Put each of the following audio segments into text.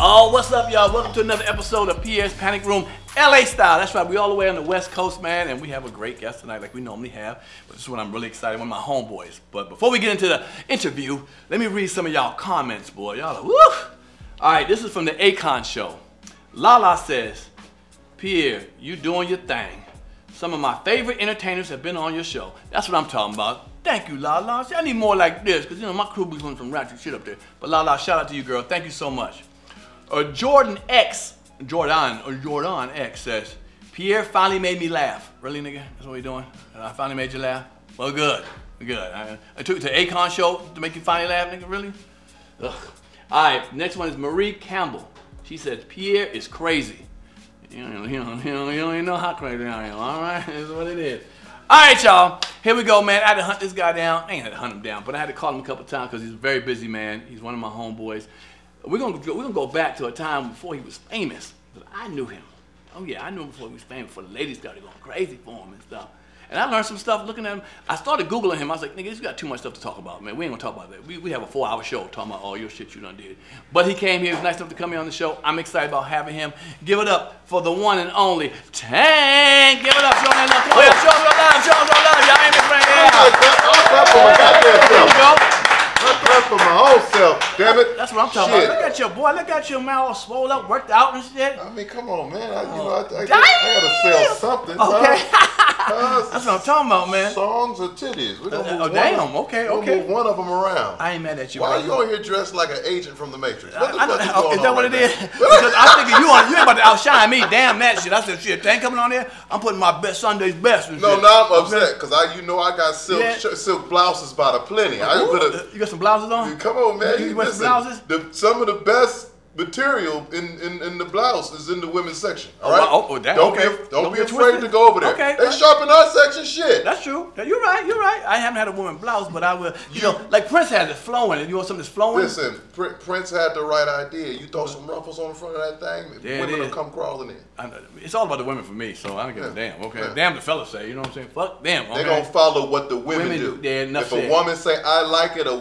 Oh, what's up, y'all? Welcome to another episode of Pierre's Panic Room, LA style. That's right, we all the way on the West Coast, man, and we have a great guest tonight like we normally have. But this is what I'm really excited, one of my homeboys. But before we get into the interview, let me read some of y'all comments, boy. Y'all are, woo! All right, this is from the Akon show. Lala says, Pierre, you doing your thing. Some of my favorite entertainers have been on your show. That's what I'm talking about. Thank you, Lala. See, I need more like this, because, you know, my crew be doing some ratchet shit up there. But Lala, shout out to you, girl. Thank you so much. Jordan X says, Pierre finally made me laugh. Really, nigga? That's what we doing? I finally made you laugh? Well, good. Good. I took it to the Akon show to make you finally laugh, nigga? Really? Ugh. All right, next one is Marie Campbell. She says, Pierre is crazy. You don't even know how crazy I am, all right? That's what it is. All right, y'all. Here we go, man. I had to hunt this guy down. I ain't had to hunt him down, but I had to call him a couple times because he's a very busy man. He's one of my homeboys. We're gonna go back to a time before he was famous. But I knew him. Oh yeah, I knew him before he was famous. Before the ladies started going crazy for him and stuff. And I learned some stuff looking at him. I started Googling him. I was like, nigga, you got too much stuff to talk about, man. We ain't gonna talk about that. We have a 4-hour show talking about all your shit you done did. But he came here. It was nice enough to come here on the show. I'm excited about having him. Give it up for the one and only Tank. Give it up. Show him that love. Come on, show him some love. Show him some love. Y'all ain't been bringing it out. There you go. That's for my whole self, damn it. That's what I'm talking about. Look at your boy. Look at your man all swole up, worked out and shit. I mean, come on, man. I gotta sell something. Okay. That's what I'm talking about, man. Songs or titties? We're gonna move damn. Okay. We'll move one of them around. I ain't mad at you. Why are you on here dressed like an agent from the Matrix? What the fuck is that going on what right it is? Because I figured you ain't about to outshine me. Damn that shit. I said, shit, Tank coming on there. I'm putting my best Sunday's best. No, I'm upset because I got silk blouses by the plenty. You got some blouses on? Come on, man. You wear some blouses? Some of the best material in the blouse is in the women's section. All right. Don't be afraid to go over there. Okay. They sharpen our section shit. That's true. You're right. You're right. I haven't had a woman blouse, but I will. You know, like Prince has it flowing. You want something that's flowing? Listen, Prince had the right idea. You throw some ruffles on the front of that thing, women will come crawling in. It's all about the women for me, so I don't give a damn. Okay. Yeah. Damn the fellas say. You know what I'm saying? Fuck them. Okay? They're gonna follow what the women do. If a woman say I like it, a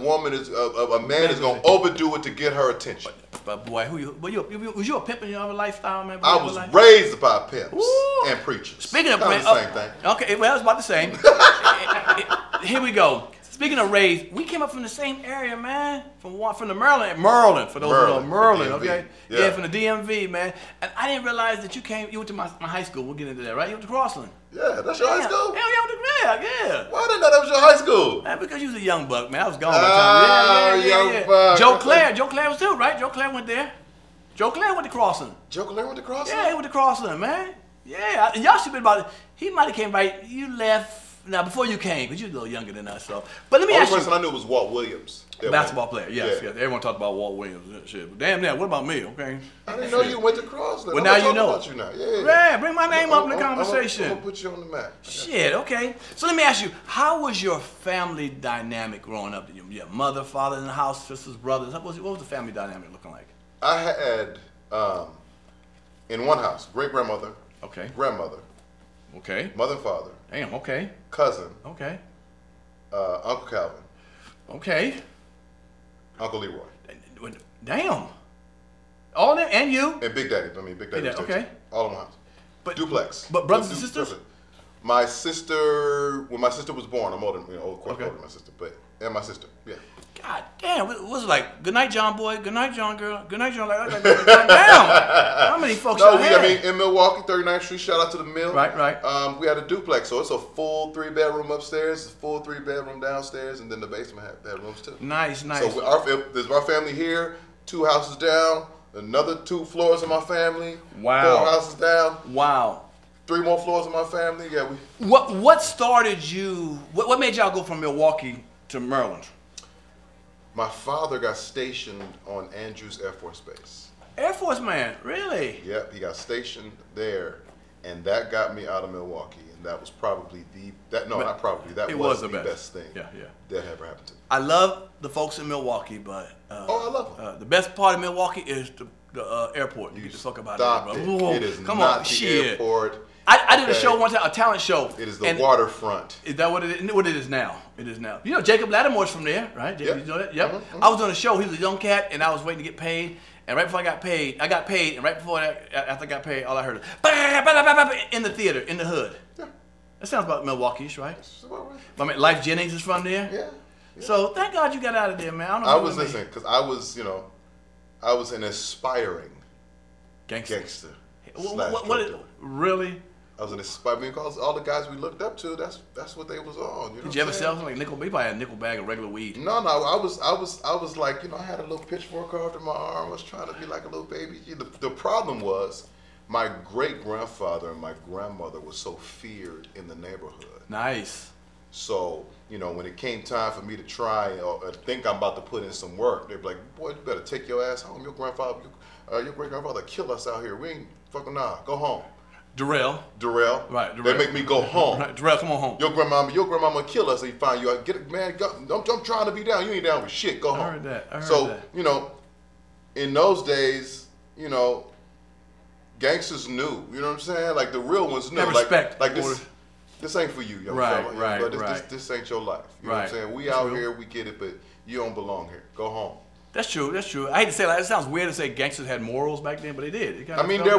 man is gonna overdo it to get her attention. But boy, was you a pimp in your lifestyle, man? I was raised by pimps and preachers. Speaking of pimps, same thing. Okay, well, it's about the same. Here we go. Speaking of raised, we came up from the same area, man. From the Maryland, for those who know Maryland, okay? Yeah, from the DMV, man. And I didn't realize that you went to my high school. We'll get into that, right? You went to Crossland. Yeah, that's your high school? Hell yeah. Why didn't I know that was your high school? Man, because you was a young buck, man. I was gone by the time. Young buck. Joe Claire was too, right? Joe Claire went there. Joe Claire went to Crossland. Joe Claire went to Crossland? Yeah, he went to Crossland, man. Yeah, and y'all should be about it. He might have came right. You left. Now, before you came, because you're a little younger than us, so. But let me ask you. The person I knew was Walt Williams. Basketball player, yes. Everyone talked about Walt Williams and shit. But damn, what about me, okay? I didn't know you went to Crossland. Well, now you know. About you now. Yeah, bring my name up in the conversation. I'm going to put you on the map. Shit, okay. So let me ask you, how was your family dynamic growing up? Your mother, father in the house, sisters, brothers? What was the family dynamic looking like? I had, in one house, great-grandmother, grandmother, mother and father. Damn, okay. Cousin. Okay. Uncle Calvin. Okay. Uncle Leroy. Damn. All them and you? And Big Daddy. Big Daddy. Okay. All in one house. But duplex. But brothers and sisters? My sister, when my sister was born, I'm older, older than my sister, and my sister, yeah. God damn, what was it like? Good night, John boy. Good night, John girl. Good night, John. Like, damn. How many folks? In Milwaukee, 39th Street. Shout out to the Mill. Right. We had a duplex, so it's a full 3-bedroom upstairs, a full 3-bedroom downstairs, and then the basement had bedrooms too. Nice. So there's our family here, 2 houses down, another 2 floors of my family. Wow. 4 houses down. Wow. 3 more floors of my family. Yeah. What started you? What made y'all go from Milwaukee to Maryland? My father got stationed on Andrews Air Force Base. Air Force man, really? Yep, he got stationed there, and that got me out of Milwaukee. and that was probably that was the best thing that ever happened to me. I love the folks in Milwaukee, but I love them. The best part of Milwaukee is the airport. You get to talk about it, bro. It is not the airport. I did a show one time, a talent show. It is the waterfront. Is that what it is? What it is now? It is now. You know, Jacob Lattimore's from there, right? Yep. You know that? Yep. I was on a show. He was a young cat, and I was waiting to get paid. And right before I got paid, and right before that, after I got paid, all I heard was in the theater, in the hood. Yeah. That sounds about Milwaukee-ish, right? That's about right. I mean, Life Jennings is from there. Yeah. So thank God you got out of there, man. I was listening because I was an aspiring gangster. Really? I was an aspiring because all the guys we looked up to, that's what they was on. Did you ever sell something like nickel? You probably had a nickel bag of regular weed. No, I was like, I had a little pitchfork after my arm. I was trying to be like a little baby. The problem was, my great grandfather and my grandmother was so feared in the neighborhood. Nice. So, when it came time for me to try or think I'm about to put in some work, they'd be like, boy, you better take your ass home. Your great grandfather killed us out here. We ain't fucking go home. Darrell. Right, Darrell. They make me go home. Right, Darrell, come on home. Your grandmama kill us. They find you. Get it, man. I'm trying to be down. You ain't down with shit. Go home. I heard that. In those days, gangsters knew. You know what I'm saying? Like the real ones knew. Respect. Like this ain't for you, young fella. But this ain't your life. You know what I'm saying? We out here, we get it, but you don't belong here. Go home. That's true. I hate to say it sounds weird to say gangsters had morals back then, but they did. There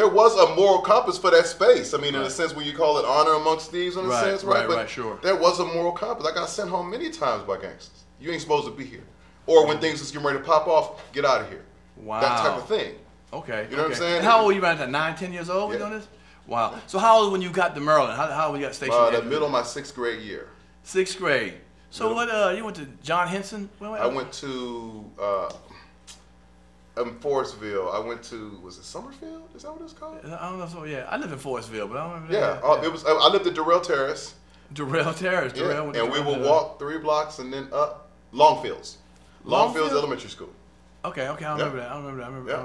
was a moral compass for that space. I mean, in a sense, when you call it honor amongst thieves, in a sense, right? But sure. There was a moral compass. I got sent home many times by gangsters. You ain't supposed to be here. Or when things was getting ready to pop off, get out of here. Wow. That type of thing. Okay. You know what I'm saying? And how old were you around that? 9, 10 years old? You doing this? Wow. So how old when you got to Maryland? How old you got stationed? The middle of my 6th grade year. 6th grade. So you went to John Henson? I went to Forestville. I went to, was it Summerfield? Is that what it's called? I don't know. So I lived in Forestville, but I don't remember that. Yeah. It was. I lived at Darrell Terrace. Darrell Terrace. Yeah. And we would walk 3 blocks and then up Longfields. Longfields Elementary School. Okay, I don't remember that. I don't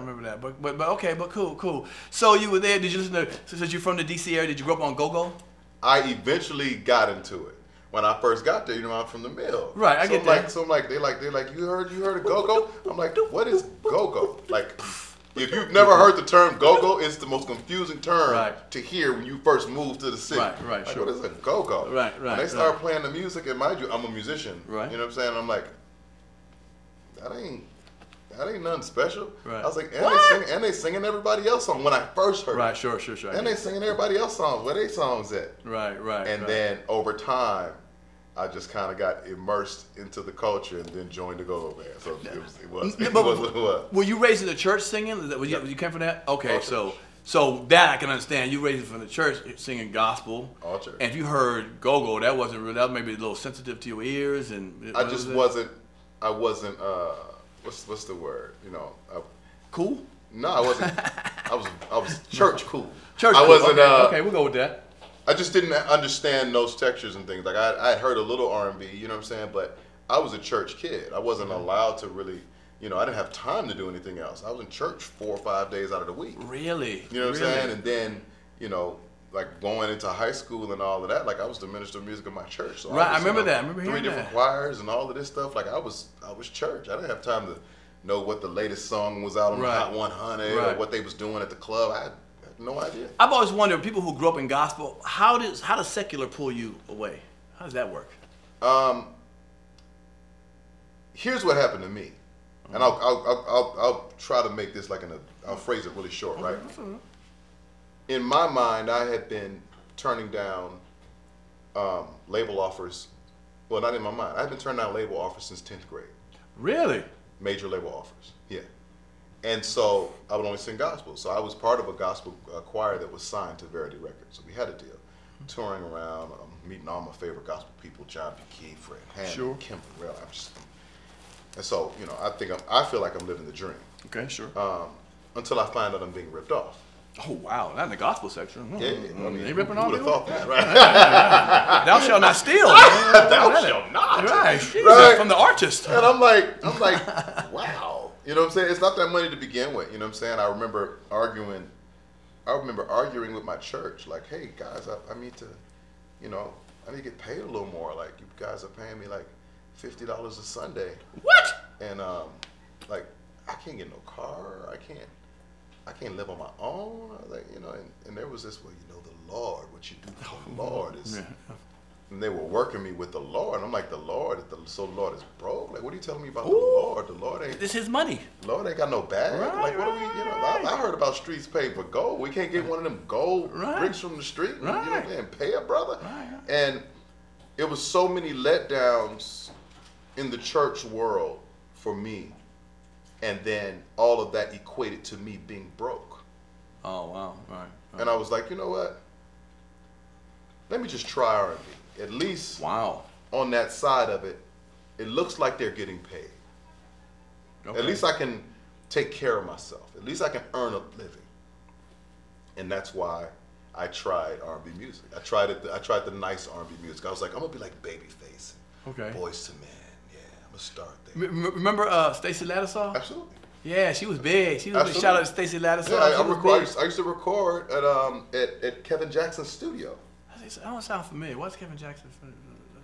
remember that. But cool. So you were there. Did you listen to? Since you're from the DC area, did you grow up on go-go? I eventually got into it. When I first got there, I'm from the mill. Right, I get that. So I'm like, they're like, you heard of go-go? I'm like, what is go-go? Like, if you've never heard the term go-go, it's the most confusing term to hear when you first move to the city. Right, like, sure. What is a go-go? Right. When they start playing the music, and mind you, I'm a musician. Right. You know what I'm saying? I'm like, that ain't nothing special. Right. I was like, and they singing everybody else song when I first heard it. Right, sure. And they singing everybody else songs. Where they songs at? Right. And then over time, I just kind of got immersed into the culture and then joined the go-go band. So it was what it was. Were you raised in the church singing? You came from that? Okay, so that I can understand. You raised from the church singing gospel. All church. And if you heard go-go, that wasn't real. That was maybe a little sensitive to your ears. And I just wasn't. I wasn't. What's the word? Cool? No, I wasn't. I was church cool. Church I cool. wasn't. Okay, we'll go with that. I just didn't understand those textures and things. Like I had heard a little R&B, you know what I'm saying? But I was a church kid. I wasn't allowed to really, I didn't have time to do anything else. I was in church 4 or 5 days out of the week. Really? You know what I'm saying? And then, like going into high school and all of that, like I was the minister of music of my church. So I remember that. I remember hearing 3 different choirs and all of this stuff. Like I was church. I didn't have time to know what the latest song was out on Hot 100 or what they was doing at the club. I had no idea. I've always wondered, people who grew up in gospel, how does secular pull you away? How does that work? Here's what happened to me, and I'll try to make this I'll phrase it really short, right? In my mind, I had been turning down label offers. Well, not in my mind. I had been turning down label offers since 10th grade. Really? Major label offers, yeah. And so I would only sing gospel. So I was part of a gospel choir that was signed to Verity Records. So we had a deal. Touring around, meeting all my favorite gospel people, John P. Key, Fred Hammond, Kim Burrell. And so, I feel like I'm living the dream. Okay, sure. Until I find out I'm being ripped off. Oh, wow. Not in the gospel section. Yeah. I mean, they ripping off. Who would have thought that, right? Thou shalt not steal. Thou shalt not. Right. From the artist. And I'm like, wow. You know what I'm saying? It's not that money to begin with. You know what I'm saying? I remember arguing I remember arguing with my church, like, hey guys, I need to, I need to get paid a little more. Like, you guys are paying me like $50 a Sunday. What? And like, I can't get no car. I can't live on my own. Like, and there was this, well, the Lord, what you do for the Lord is. Yeah. And they were working me with the Lord. And I'm like, the Lord is broke. Like, what are you telling me about the Lord? The Lord ain't. It's his money. The Lord ain't got no bag. Right, like, what are we? I heard about streets paid for gold. We can't get one of them gold bricks from the street. Right. You know what I'm saying? Pay a brother. Right. And it was so many letdowns in the church world for me. And then all of that equated to me being broke. Oh, wow. Right. And I was like, you know what? Let me just try R&B. At least on that side of it, it looks like they're getting paid. Okay. At least I can take care of myself. At least I can earn a living. And that's why I tried R&B music. I tried the nice R&B music. I was like, I'm gonna be like Babyface. Okay. Boys to Men. Yeah, I'm gonna start there. Remember Stacey Lattisaw? Absolutely. Yeah, she was big. She was big. Shout out to Stacey Lattisaw. Yeah, I used to record at Kevin Jackson's studio. I don't sound familiar. What's Kevin Jackson's?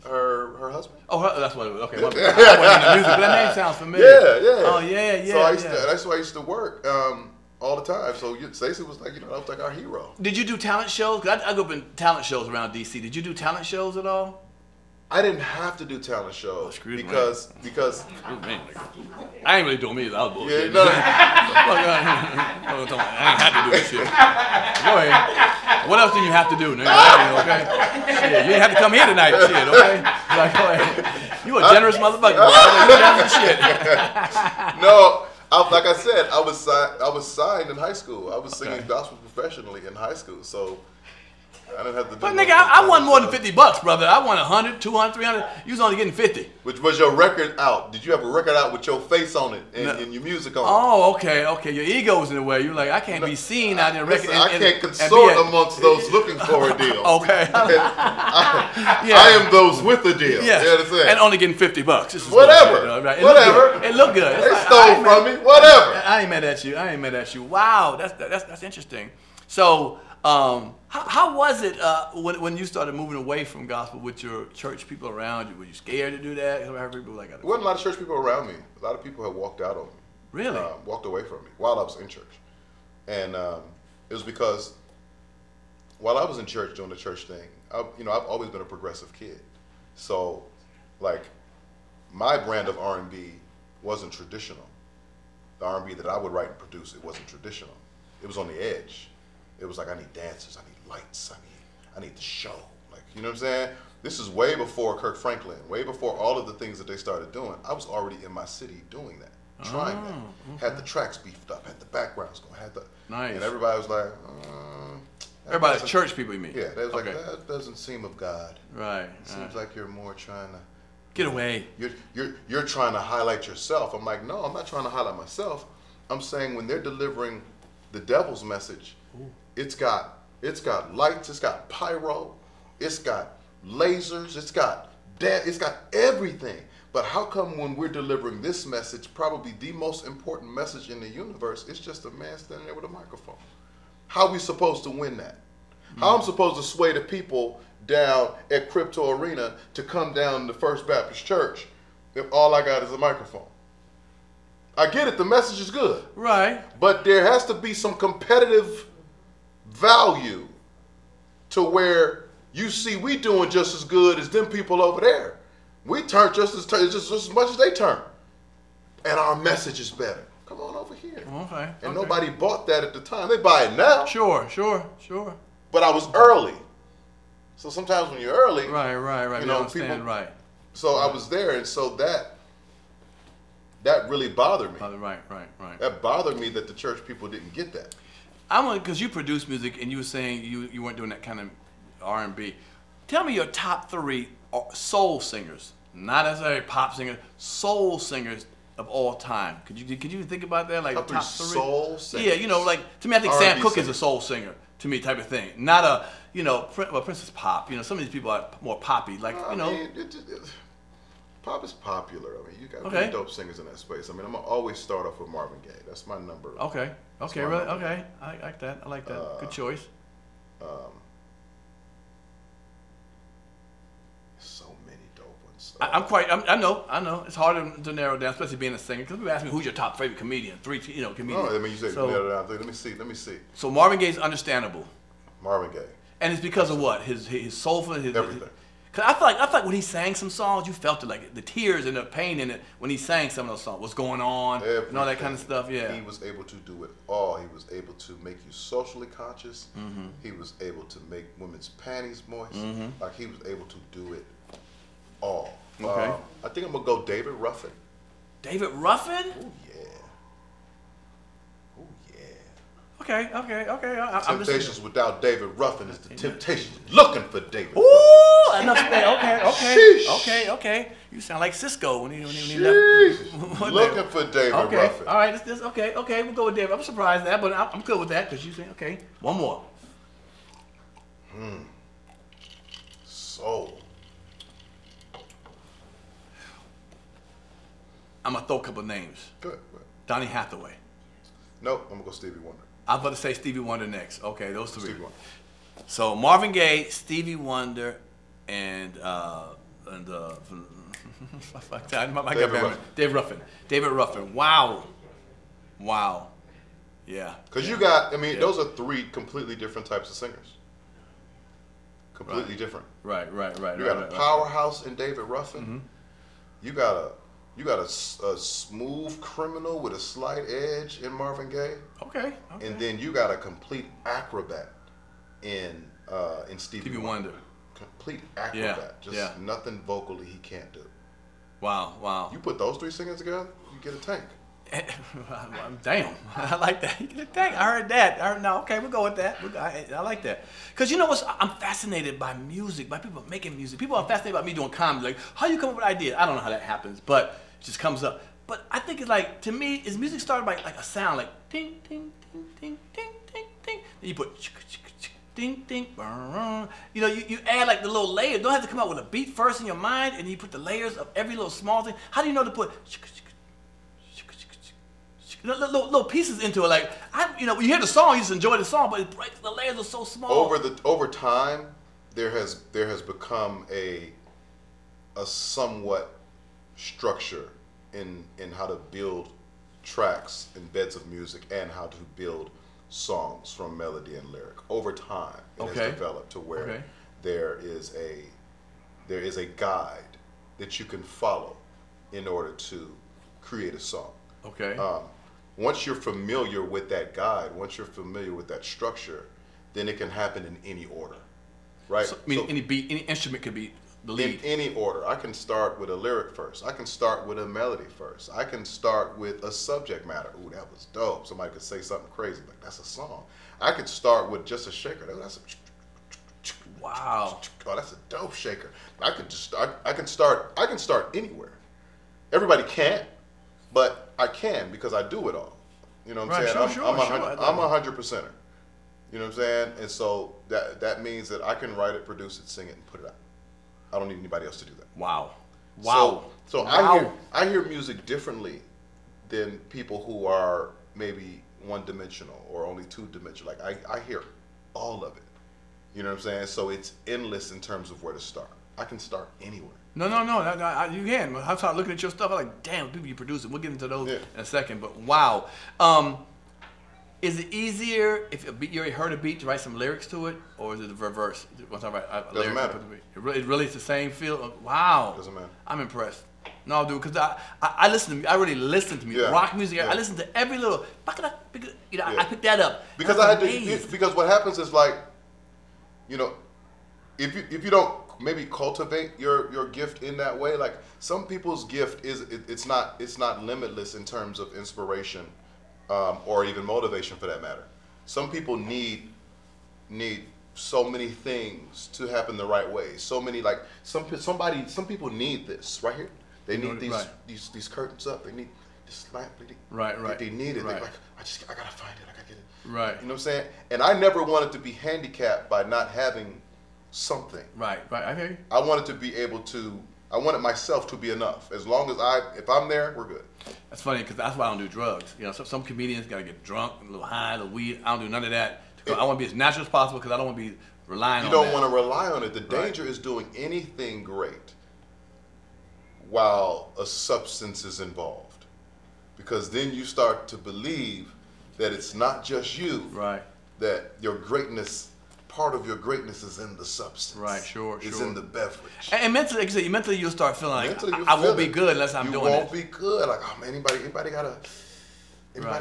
Her husband. Oh, that's what it was. Okay, I wasn't in the music, but that name sounds familiar. Yeah. Oh, yeah. So that's why I used to work all the time. So Stacey was like, that was like our hero. Did you do talent shows? 'Cause I grew up in talent shows around DC. Did you do talent shows at all? I didn't have to do talent shows because I ain't really doing me either. I was bullshit. Yeah, I ain't had to do this shit. Go ahead. What else do you have to do, nigga? Okay? Shit, you didn't have to come here tonight. Shit, okay? Like, go ahead. You a generous motherfucker, bro. You down for shit. No, like I said, I was signed in high school. I was singing gospel professionally in high school, so I didn't have to do. But nigga, I won more than $50, brother. I won 100, 200, 300. You was only getting 50. Which was your record out? Did you have a record out with your face on it and your music on it? Oh, okay. Your ego was in the way. You're like, I can't be seen out in the record. I can't consort amongst those looking for a deal. Okay. I am those with a deal. Yeah. You understand? And only getting $50. Whatever. Right? Whatever. It looked good. They stole from me. Whatever. I ain't mad at you. Wow, that's interesting. So, how was it when you started moving away from gospel with your church people around you? Were you scared to do that? There wasn't a lot of church people around me. A lot of people had walked out on me. Really? Walked away from me while I was in church. And it was because while I was in church doing the church thing, I've always been a progressive kid. So, like, my brand of R&B wasn't traditional. The R&B that I would write and produce, it wasn't traditional. It was on the edge. It was like, I need dancers, I need lights, I need the show. Like, you know what I'm saying? This is way before Kirk Franklin, way before all of the things that they started doing. I was already in my city doing that, trying that. Okay. Had the tracks beefed up, had the backgrounds going, had the nice. And everybody was like, everybody, church people, you mean? Yeah, they was like, that doesn't seem of God. Right. Seems like you're more trying to get away. You're trying to highlight yourself. I'm like, no, I'm not trying to highlight myself. I'm saying when they're delivering the devil's message, it's got lights, it's got pyro, it's got lasers, it's got everything. But how come when we're delivering this message, probably the most important message in the universe, it's just a man standing there with a microphone? How are we supposed to win that? How am I supposed to sway the people down at Crypto Arena to come down to First Baptist Church if all I got is a microphone? I get it, the message is good. Right. But there has to be some competitive value to where you see we doing just as good as them people over there. We turn just as much as they turn. And our message is better. Come on over here. Okay. And nobody bought that at the time. They buy it now. Sure. But I was early. So sometimes when you're early. Right. You know, people. Right. So I was there, and so that really bothered me. Right. That bothered me that the church people didn't get that. Because you produce music and you were saying you weren't doing that kind of R&B. Tell me your top 3 soul singers, not necessarily pop singers, soul singers of all time. Could you think about that? Like top 3 soul singers? Yeah, like to me, I think Sam Cooke is a soul singer to me, type of thing. Not a Princess Pop. Some of these people are more poppy. Like pop is popular. I mean, you got really dope singers in that space. I mean, I'm gonna always start off with Marvin Gaye. That's my number. Okay. Okay, really? Okay, I like that. I like that. Good choice. So many dope ones. I know. It's harder to narrow down, especially being a singer. Because people ask me, who's your top favorite comedian? Three, comedians. No, I mean, you say so, narrow down. Let me see. So Marvin Gaye's understandable. Marvin Gaye. And it's because of what? His soulful, everything. Cause I feel like when he sang some songs, you felt it, like the tears and the pain in it when he sang some of those songs. What's going on Everything. and all that kind of stuff. Yeah. He was able to do it all. He was able to make you socially conscious. Mm-hmm. He was able to make women's panties moist. Mm-hmm. Like he was able to do it all. Okay. I think I'm gonna go David Ruffin. David Ruffin? Oh yeah. Oh yeah. Okay. Temptations without David Ruffin is the Temptations looking for David. Ooh, enough space. Sheesh. Okay. You sound like Cisco when he Sheesh. Looking for David Ruffin. All right. This okay. We'll go with David. I'm surprised at that, but I'm good with that because you say okay. One more. Soul. I'm gonna throw a couple names. Good. Donny Hathaway. Nope. I'm gonna go Stevie Wonder. I was about to say Stevie Wonder next. Okay, those three. Stevie Wonder. So Marvin Gaye, Stevie Wonder, and David Ruffin. Wow. Yeah. Because you got, those are three completely different types of singers. Completely different. Right. You got a powerhouse in David Ruffin. Mm-hmm. You got a smooth criminal with a slight edge in Marvin Gaye. Okay. And then you got a complete acrobat in Stevie Wonder. Complete acrobat. Just nothing vocally he can't do. Wow. You put those three singers together, you get a tank. Damn, I like that. You get a tank. I heard that. No, okay, we'll go with that. I like that. Because you know what? I'm fascinated by music, by people making music. People are fascinated by me doing comedy. Like, how you come up with ideas? I don't know how that happens, but it just comes up. But I think it's like, to me, is music started by like a sound, like ding, ding, ding, ding, ding, ding, ding. Then you put ding, ding, you add like the little layers. Don't have to come up with a beat first in your mind, and you put the layers of every little small thing. How do you know to put little pieces into it? Like, when you hear the song, you just enjoy the song, but it breaks, the layers are so small. Over time, there has become a somewhat structure in how to build tracks and beds of music and how to build songs from melody and lyric. Over time, it has developed to where there is a guide that you can follow in order to create a song. Okay. Once you're familiar with that guide, once you're familiar with that structure, then it can happen in any order, right? So any beat, any instrument could be the lead. In any order. I can start with a lyric first. I can start with a melody first. I can start with a subject matter. Ooh, that was dope. Somebody could say something crazy, like that's a song. I could start with just a shaker. That's a wow. Oh, that's a dope shaker. I can start anywhere. Everybody can't, but I can because I do it all. You know what I'm saying? I'm a 100%er. You know what I'm saying? And so that means that I can write it, produce it, sing it, and put it out. I don't need anybody else to do that. Wow. So I hear music differently than people who are maybe one-dimensional or only two-dimensional. Like I hear all of it. You know what I'm saying? So it's endless in terms of where to start. I can start anywhere. No, you can. I start looking at your stuff. I'm like, damn, people you produce it. We'll get into those in a second. But wow. Is it easier if you already heard a beat to write some lyrics to it, or is it the reverse? Once I write a Doesn't matter. It really is the same feel. Wow. Doesn't matter. I'm impressed. No, dude, because I listen to. I really listen to music, rock music. I listen to every little. I pick that up. Because because what happens is like, if you don't maybe cultivate your gift in that way, like some people's gift it's not limitless in terms of inspiration. Or even motivation for that matter. Some people need so many things to happen the right way. So many, like some people need this right here. They need these curtains up. They need this lamp. They need it. Right. They're like, I gotta find it. I gotta get it. Right. You know what I'm saying? And I never wanted to be handicapped by not having something. Right. I hear you. I wanted to be able to I wanted myself to be enough. As long as if I'm there, we're good. That's funny because that's why I don't do drugs. You know, some comedians gotta get drunk, a little high, a little weed. I don't do none of that. I want to be as natural as possible because I don't want to be relying on that. You don't want to rely on it. The danger is doing anything great while a substance is involved, because then you start to believe that it's not just you. Right. That your greatness. Part of your greatness is in the substance. Right, sure. It's in the beverage. And mentally, like you said, mentally you'll start feeling like I won't be good unless I'm doing it. You won't be good. Like, oh man, anybody got a little, you know what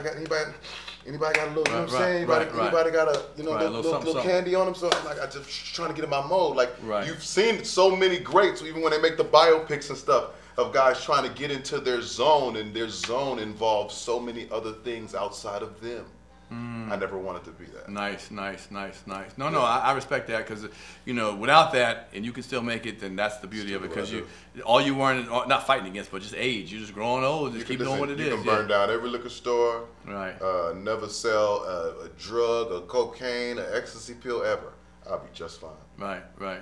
I'm saying? Anybody got a, little candy on them? So I'm like, I just trying to get in my mode. Like, you've seen so many greats, even when they make the biopics and stuff, of guys trying to get into their zone, and their zone involves so many other things outside of them. I never wanted to be that. Nice. No, I respect that because, without that, and you can still make it, then that's the beauty of it. Because all you weren't, not fighting against, but just age. You're just growing old. Just keep doing what it is. You can burn down every liquor store. Right. Never sell a drug, a cocaine, an ecstasy pill ever. I'll be just fine. Right.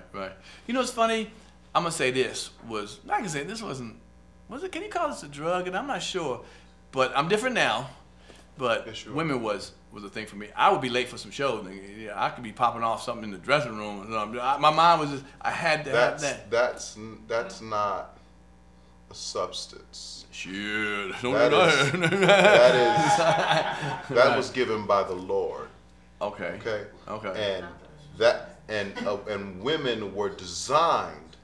You know what's funny? I'm gonna say this was not gonna say this wasn't. Was it? Can you call this a drug? And I'm not sure, but I'm different now. But women was a thing for me. I would be late for some shows. I could be popping off something in the dressing room or something. My mind was just, I had to have that. That's not a substance. Shit. That was given by the Lord. Okay. And women were designed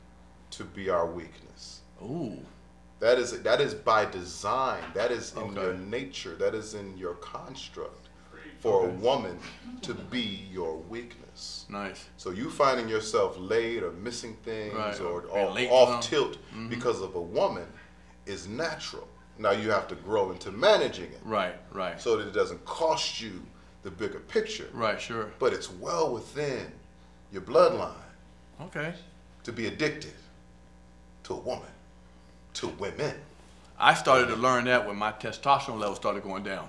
to be our weakness. Ooh. That is by design. That is in your nature. That is in your construct for a woman to be your weakness. Nice. So you finding yourself late or missing things or off tilt because of a woman is natural. Now you have to grow into managing it. Right. So that it doesn't cost you the bigger picture. Right, sure. But it's well within your bloodline. Okay. To be addicted to a woman. To women. I started to learn that when my testosterone level started going down.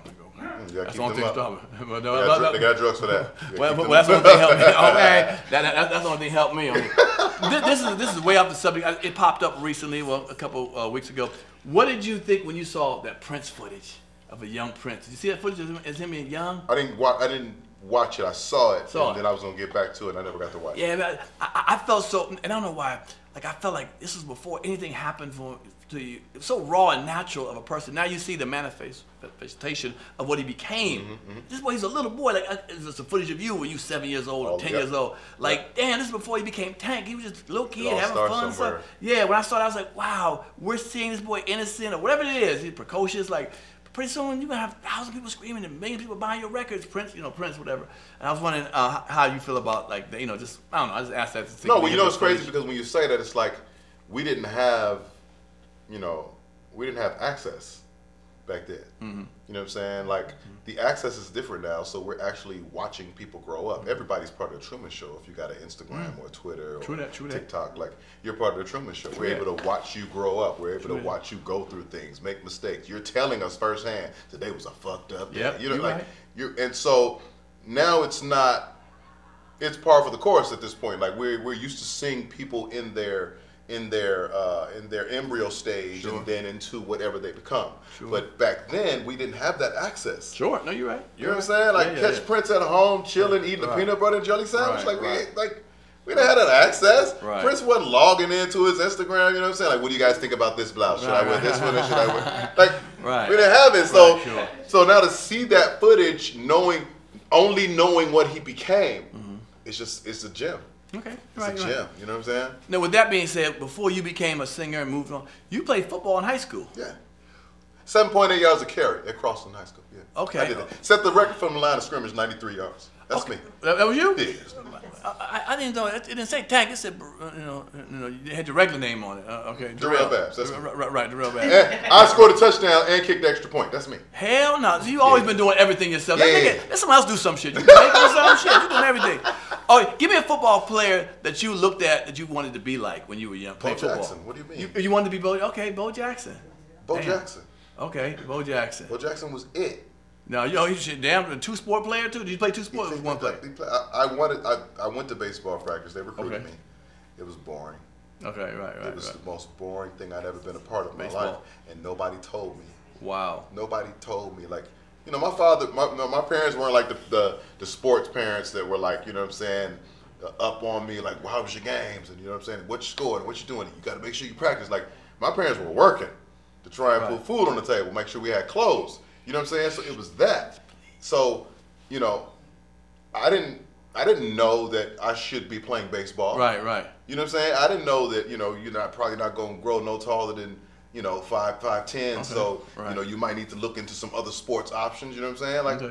That's the only thing stopped me. They got drugs for that. Well, that's the only thing helped me. Okay, that's the only thing helped me. This is way off the subject. It popped up recently, a couple weeks ago. What did you think when you saw that Prince footage of a young Prince? Did you see that footage of him being young? I didn't watch it. I saw it, and then I was gonna get back to it. And I never got to watch it. Yeah, I felt so, and I don't know why. Like I felt like this was before anything happened to you. It was so raw and natural of a person. Now you see the manifestation of what he became. This boy, he's a little boy. Like it's a footage of you when you 7 years old or 10 years old. Like damn, this is before he became Tank. He was just a little kid having fun and stuff. Yeah, when I saw it, I was like, wow, we're seeing this boy innocent or whatever it is. He's precocious. Like pretty soon you're gonna have 1,000 people screaming and million people buying your records. Prince, Prince, whatever. And I was wondering how you feel about like just I don't know. I just asked that. To no, well, it's crazy because when you say that, it's like we didn't have, access back then. You know what I'm saying? Like the access is different now, so we're actually watching people grow up. Everybody's part of the Truman Show. If you got an Instagram or Twitter or TikTok, like you're part of the Truman Show. We're able to watch you grow up. We're able to watch you go through things, make mistakes. You're telling us firsthand today was a fucked up day. And so now it's not. It's par for the course at this point. Like we're used to seeing people in their embryo stage and then into whatever they become. But back then we didn't have that access. No, you're right. You know what I'm saying? Like catch Prince at home chilling, eating a peanut butter and jelly sandwich. We didn't have that access. Prince wasn't logging into his Instagram. You know what I'm saying? Like, what do you guys think about this blouse? Should I wear this one or should I wear? We didn't have it. So now to see that footage, only knowing what he became, it's a gem. Okay. It's a gem. You know what I'm saying? Now, with that being said, before you became a singer and moved on, you played football in high school. Yeah. 7.8 yards of carry at Crossland High School. Yeah. Okay. I did that. Set the record from the line of scrimmage, 93 yards. That's me. That was you? Yeah. I didn't know. It didn't say Tank. It said, you had your regular name on it. Okay. Darrell Babs. That's me. Right, Darrell Babs. And I scored a touchdown and kicked the extra point. That's me. Hell no. So you always been doing everything yourself. Let someone else do some shit. You making some shit. You doing everything. Oh, give me a football player that you looked at that you wanted to be like when you were young. Bo Jackson. What do you mean? You wanted to be Bo? Okay, Bo Jackson. Bo Jackson. Okay, Bo Jackson. Bo Jackson was it. No, you should damn a two-sport player too. Did you play two sports? Or one player? I went to baseball practice. They recruited me. It was boring. Okay, right. It was the most boring thing I'd ever been a part of in my Baseball. life, and nobody told me. Wow. Nobody told me. Like, you know, my parents weren't like the sports parents that were like, you know what I'm saying, up on me like, well, how was your games? And you know what I'm saying, what you scored, what you doing? You got to make sure you practice. Like, my parents were working to try and put food on the table, make sure we had clothes. You know what I'm saying? So it was that. So, you know, I didn't know that I should be playing baseball. Right. You know what I'm saying? I didn't know that, you know, you're probably not going to grow no taller than, you know, 5'10". Okay. So, you know, you might need to look into some other sports options. You know what I'm saying? Like,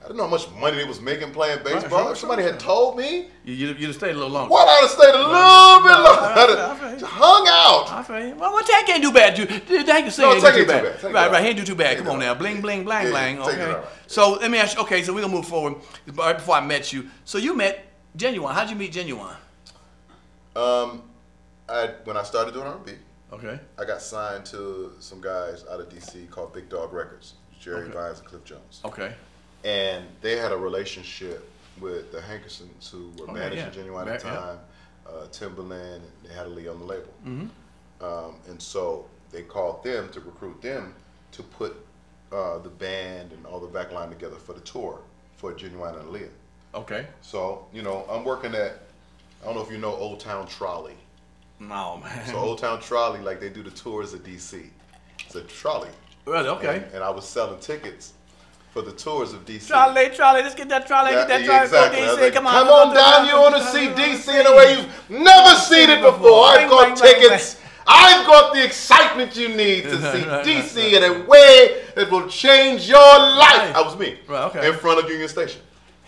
I didn't know how much money they was making playing baseball. If somebody had told me, you'd have stayed a little longer. What? I'd have stayed a little bit longer. I'd have hung out. I feel you. Well, Tank ain't do bad. Tank can sing. No, Tank ain't too bad. Right. He ain't do too bad. Come on now. Bling, bling, blang, blang. Okay. So let me ask you. Okay, so we're gonna move forward. Right before I met you, so you met Genuine. How'd you meet Genuine? When I started doing R&B. Okay. I got signed to some guys out of DC called Big Dog Records, Jerry Vines and Cliff Jones. Okay. And they had a relationship with the Hankersons, who were managing Genuine at the time, Timberland, and they had Aaliyah on the label. And so they called them to recruit them to put the band and all the backline together for the tour for Genuine and Aaliyah. Okay. So, you know, I'm working at, I don't know if you know Old Town Trolley. No, man. So Old Town Trolley, like they do the tours of DC. It's a trolley. Really? Okay. And I was selling tickets for the tours of DC. Trolley, let's get that trolley, get that trolley. Exactly. DC. Like, come on down, you want to see DC in a way you've never seen it before. I've got tickets. I've got the excitement you need to see DC in a way that will change your life. That was me. Right, okay. In front of Union Station.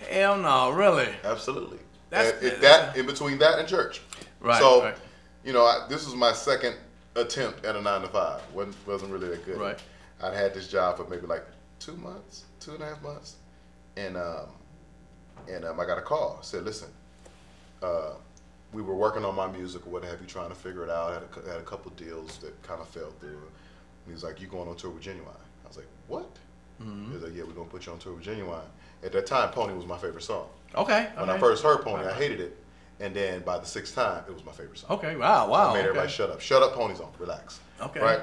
Hell no, really? Absolutely. That's in between that and church. Right. So, you know, this was my second attempt at a 9-to-5. Wasn't really that good. Right. I'd had this job for maybe like 2 months, 2.5 months, and I got a call. Said, listen, we were working on my music or what have you, trying to figure it out. Had a couple deals that kind of fell through. And he was like, you going on tour with Genuine? I was like, what? He was like, yeah, we're gonna put you on tour with Genuine. At that time, Pony was my favorite song. Okay. When I first heard Pony, I hated it. And then by the 6th time, it was my favorite song. Okay, wow. I made everybody shut up. Shut up, Pony's on. Relax. Okay. Right?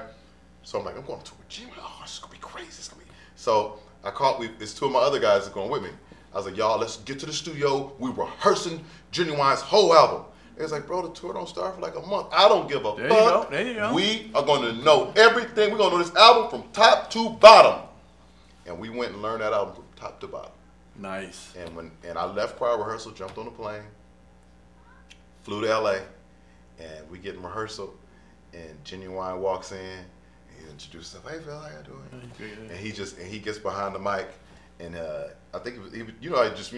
So I'm like, I'm going to tour with Genuine. Oh, this is going to be crazy. It's gonna be... So I called, it's 2 of my other guys that are going with me. I was like, y'all, let's get to the studio. We rehearsing Genuine's whole album. It was like, bro, the tour don't start for like a month. I don't give a fuck. There you go. We are going to know everything. We're going to know this album from top to bottom. And we went and learned that album from top to bottom. Nice. And I left choir rehearsal, jumped on a plane, flew to LA, and we get in rehearsal, and Genuine walks in, he introduces himself, hey Phil, how you doing? And he gets behind the mic, and I think he you know, just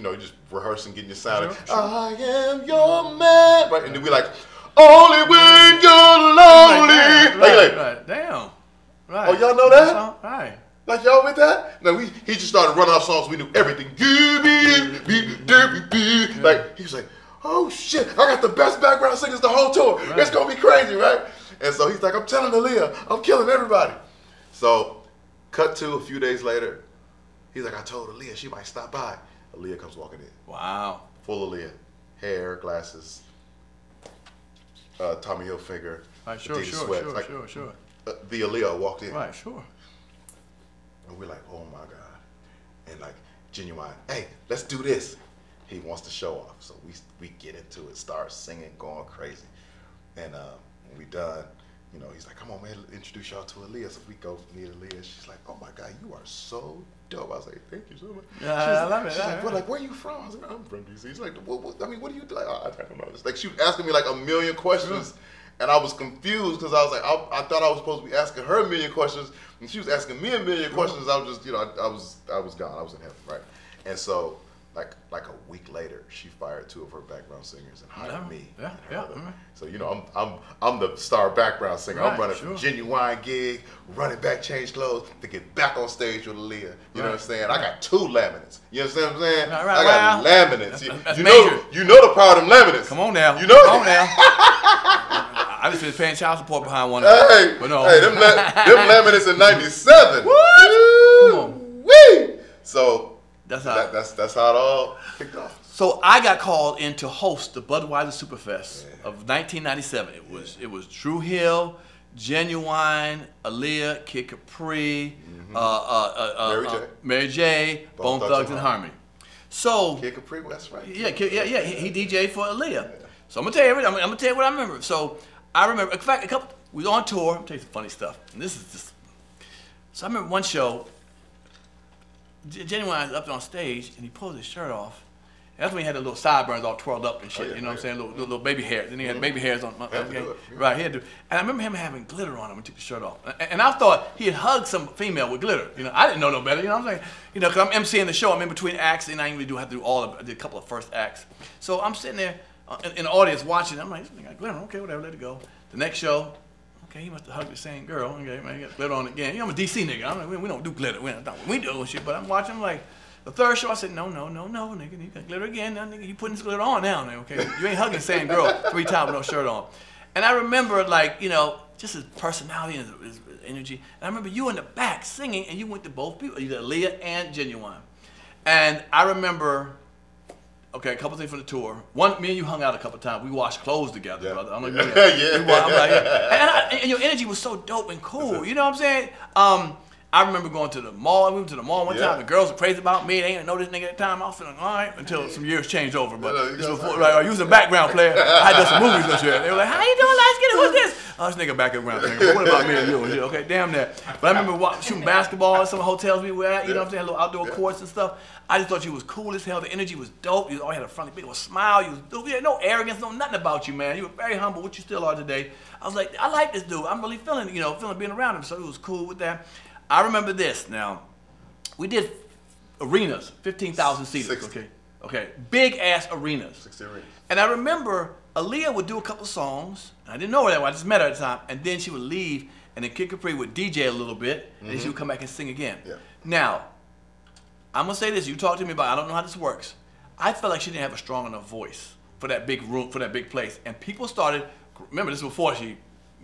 rehearsing, getting your sound. Sure. I am your man, right? And then we like, only when you're lonely. Right. Damn. Right. Oh, y'all know that? Right. Like y'all with that? No, he just started running off songs. We knew everything. Like he was like, oh shit, I got the best background singers the whole tour. Right. It's gonna be crazy, right? And so he's like, I'm telling Aaliyah, I'm killing everybody. So, cut to a few days later, he's like, I told Aaliyah she might stop by. Aaliyah comes walking in. Wow. Full Aaliyah, hair, glasses, Tommy Hilfiger, right, sure. The Aaliyah walked in. Right, sure. And we're like, oh my God. And like, Genuine, hey, let's do this. He wants to show off. So we get into it, start singing, going crazy. And when we done, you know, he's like, come on, man, introduce y'all to Aaliyah. So we go meet Aaliyah. She's like, oh my God, you are so dope. I was like, thank you so much. I love it. She's like, well, like, where are you from? I was like, I'm from DC. He's like, what do you do? Like, I don't know. It's like she was asking me like a million questions. Sure. And I was confused because I was like, I thought I was supposed to be asking her a million questions, and she was asking me a million questions. I was just, you know, I was gone. I was in heaven, right? And so, like a week later, she fired 2 of her background singers and hired me. Yeah. So you know, I'm the star background singer. Right, I'm running from Genuine gig, running back, change clothes to get back on stage with Aaliyah. You know what I'm saying? I got 2 laminates. You understand what I'm saying? Right, I got laminates. That's you major. know the power of them laminates. Come on now. You know. Come on now. I just been paying child support behind one. Hey, but no. Hey, them laminates in '97. What? Come on. Wee. So that's how it all kicked off. So I got called in to host the Budweiser Superfest of 1997. It was Drew Hill, Genuine, Aaliyah, Kid Capri, Mary J, Bone Thugs and Harmony. So Kid Capri, that's right. Yeah, he DJ'd for Aaliyah. So I'm gonna tell you everything. I'm gonna tell you what I remember. So I remember, in fact, we was on tour. I'm tell you some funny stuff. And this is just. So I remember one show. Genuine was up on stage and he pulled his shirt off. That's when he had the little sideburns all twirled up and shit. You know what I'm saying? Little baby hairs. Then he had baby hairs on. Right, he had to. And I remember him having glitter on him when he took the shirt off. And I thought he had hugged some female with glitter. You know, I didn't know no better. You know what I'm saying? You know, because I'm emceeing the show. I'm in between acts, and I didn't really have to do I did a couple of first acts. So I'm sitting there in the audience watching. I'm like, this nigga got glitter. Okay, whatever, let it go. The next show, okay, he must have hugged the same girl. Okay, man, he got glitter on again. You know, I'm a DC nigga. I'm like, we don't do glitter. We do shit. But I'm watching. I'm like. The third show, I said, no, nigga, you got glitter again. Now, nigga, you putting this glitter on now, nigga, okay? You ain't hugging the same girl 3 times with no shirt on. And I remember, like, you know, just his personality and his energy. And I remember you in the back singing, and you went to both people, either Aaliyah and Genuine. And I remember, okay, a couple things from the tour. One, me and you hung out a couple times. We washed clothes together, brother. I'm like, and your energy was so dope and cool. You know what I'm saying? I remember going to the mall. We went to the mall one time. The girls were crazy about me. They didn't know this nigga at the time. I was feeling all right until some years changed over. But this before, like, you was a background player. I had done some movies and shit. They were like, "How you doing, light skin? Who's this?" Oh, this nigga background singer. What about me and you? Okay, damn that. But I remember shooting basketball at some hotels we were at. You know what I'm saying? Little outdoor courts and stuff. I just thought you was cool as hell. The energy was dope. You always had a friendly, big old smile. You had no arrogance, no nothing about you, man. You were very humble, which you still are today. I was like, I like this dude. I'm really feeling being around him. So it was cool with that. I remember this. Now, we did arenas, 15,000 seaters. Okay, big ass arenas. 60 arenas. And I remember Aaliyah would do a couple songs. I didn't know her that well. I just met her at the time. And then she would leave, and then Kid Capri would DJ a little bit, and then she would come back and sing again. Yeah. Now, I'm gonna say this. You talk to me about. I don't know how this works. I felt like she didn't have a strong enough voice for that big room, for that big place, and people started. Remember, this was before she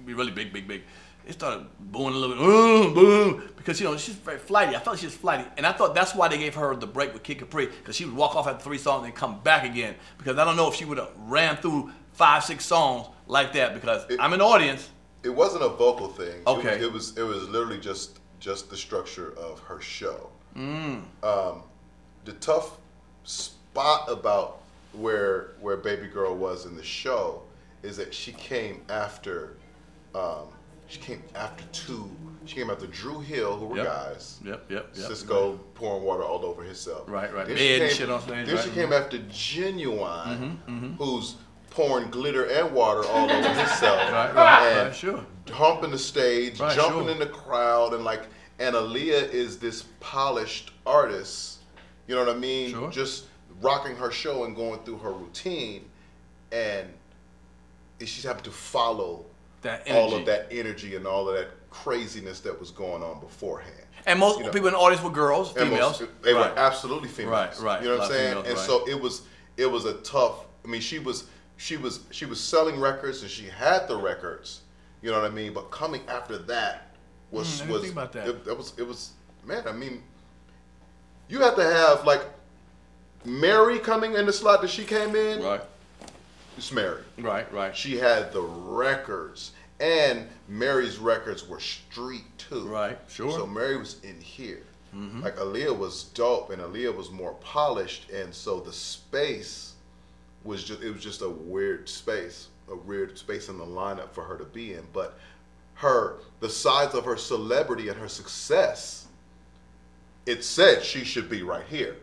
be really big. They started booing a little bit, boom, because she's very flighty. I felt like she was flighty, and I thought that's why they gave her the break with Kid Capri, because she would walk off after 3 songs and come back again. Because I don't know if she would have ran through 5, 6 songs like that. Because I'm an audience. It wasn't a vocal thing. Okay. It was literally just the structure of her show. The tough spot about where Baby Girl was in the show is that she came after. She came after Drew Hill, who were guys. Cisco pouring water all over himself. Right. Then she came after Genuine, who's pouring glitter and water all over himself. Right, sure. Humping the stage, jumping in the crowd, and Aaliyah is this polished artist. You know what I mean? Sure. Just rocking her show and going through her routine, and she's having to follow all of that energy and all of that craziness that was going on beforehand. And most people in the audience were girls, females. They were absolutely females. Right. You know what I'm saying? And so it was a tough. I mean, she was selling records and she had the records. You know what I mean? But coming after that was think about that. It was man. I mean, you have to have like Mary coming in the slot that she came in. Right. It's Mary. Right. She had the records, and Mary's records were street too. Right, sure. So Mary was in here. Like Aaliyah was dope, and Aaliyah was more polished, and so the space was just a weird space in the lineup for her to be in. But the size of her celebrity and her success, it said she should be right here.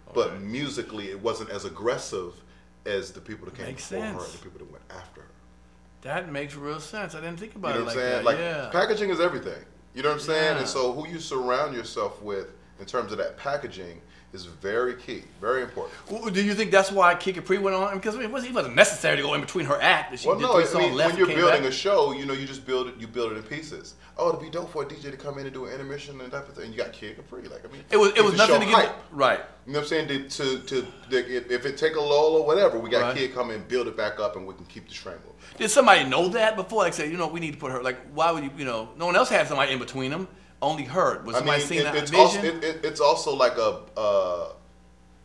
Okay. But musically, it wasn't as aggressive as the people that came before her and the people that went after her. That makes real sense. I didn't think about it like that. Like packaging is everything. You know what I'm saying? And so who you surround yourself with in terms of that packaging is very key, very important. Well, do you think that's why Kid Capri went on? Because it wasn't necessary to go in between her act. That she did 3 songs left when you're building a show, you just build it in pieces. Oh, it'd be dope for a DJ to come in and do an intermission and type of thing. And you got Kid Capri. Like, I mean, it was nothing to get right. You know what I'm saying? If it take a lull or whatever, we got Kid come in, build it back up, and we can keep the train moving. Did somebody know that before? Like, say, we need to put her. Like, why would you? No one else had somebody in between them. Only her. Was somebody seeing that vision? It's also like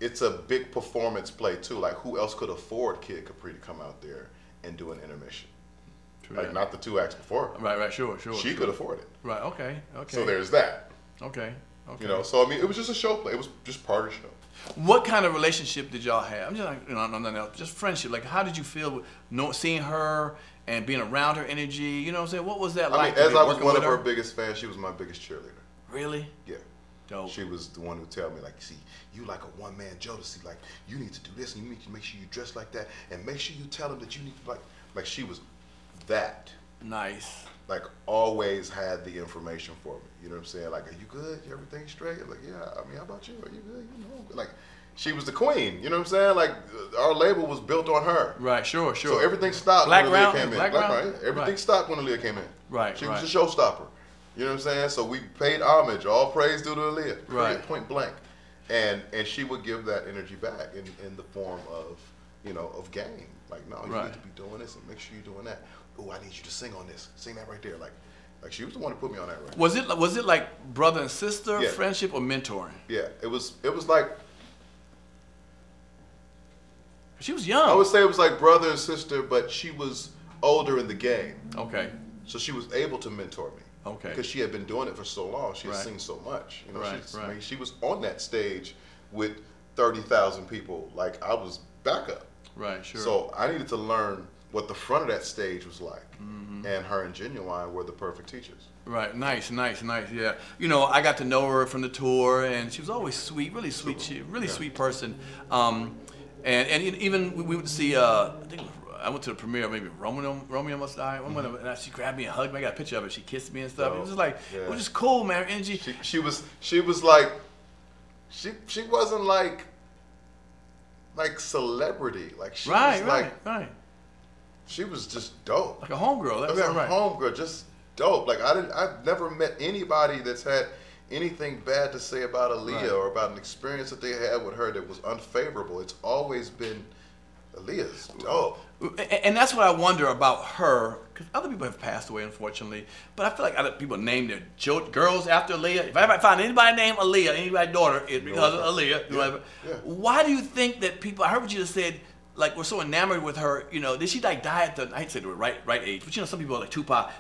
it's a big performance play too. Like, who else could afford Kid Capri to come out there and do an intermission? True Like, that. not the 2 acts before. Right, sure. She could afford it. Right, okay. So there's that. Okay. You know, so I mean, it was just a show play. It was just part of the show. What kind of relationship did y'all have? I'm just like, nothing else, just friendship. Like, how did you feel seeing her and being around her energy? You know what I'm saying? What was that like? I mean, as I was working one with of her biggest fans, she was my biggest cheerleader. Really? Yeah. Dope. She was the one who tell me, like, see, you like a one-man Jodeci, like, you need to do this, and you need to make sure you dress like that, and make sure you tell them that you need to, like she was that. Nice. Like, always had the information for me. You know what I'm saying? Like, are you good? Everything straight? I'm like, yeah. I mean, how about you? Are you good? You know, like, she was the queen. You know what I'm saying? Like, our label was built on her. Right. Sure. So everything stopped when Aaliyah came in. Background? Everything stopped when Aaliyah came in. Right. She was a showstopper. You know what I'm saying? So we paid homage. All praise due to Aaliyah. Right. Point blank. And she would give that energy back in the form of, you know, of game. Like, no, you need to be doing this and make sure you're doing that. Oh, I need you to sing on this. Sing that right there. Like she was the one who put me on that right. Was it like brother and sister friendship or mentoring? Yeah, it was like, she was young. I would say it was like brother and sister, but she was older in the game. Okay. So she was able to mentor me. Okay. Because she had been doing it for so long. She had seen so much. You know, I mean, she was on that stage with 30,000 people. Like, I was backup. Right, sure. So I needed to learn what the front of that stage was like. And her and Genuine were the perfect teachers. Right, nice, yeah. You know, I got to know her from the tour, and she was always sweet, really sweet. She really sweet person. And even we would see, I think I went to the premiere, maybe Romeo Must Die. And she grabbed me and hugged me. I got a picture of it. She kissed me and stuff. It was just like, it was just cool, man. Her energy. She was like, she wasn't like celebrity. Like, she was like, she was just dope. Like a homegirl. Like a homegirl, just dope. Like, I've never met anybody that's had anything bad to say about Aaliyah or about an experience that they had with her that was unfavorable. It's always been, Aaliyah's dope. And that's what I wonder about her, because other people have passed away, unfortunately. But I feel like other people name their girls after Aaliyah. If I find anybody named Aaliyah, anybody's daughter, it's because of Aaliyah. Yeah. Why do you think that people? I heard what you just said. Like, we're so enamored with her. You know, did she like die at the? I hate to say the right age, but you know, some people are like Tupac,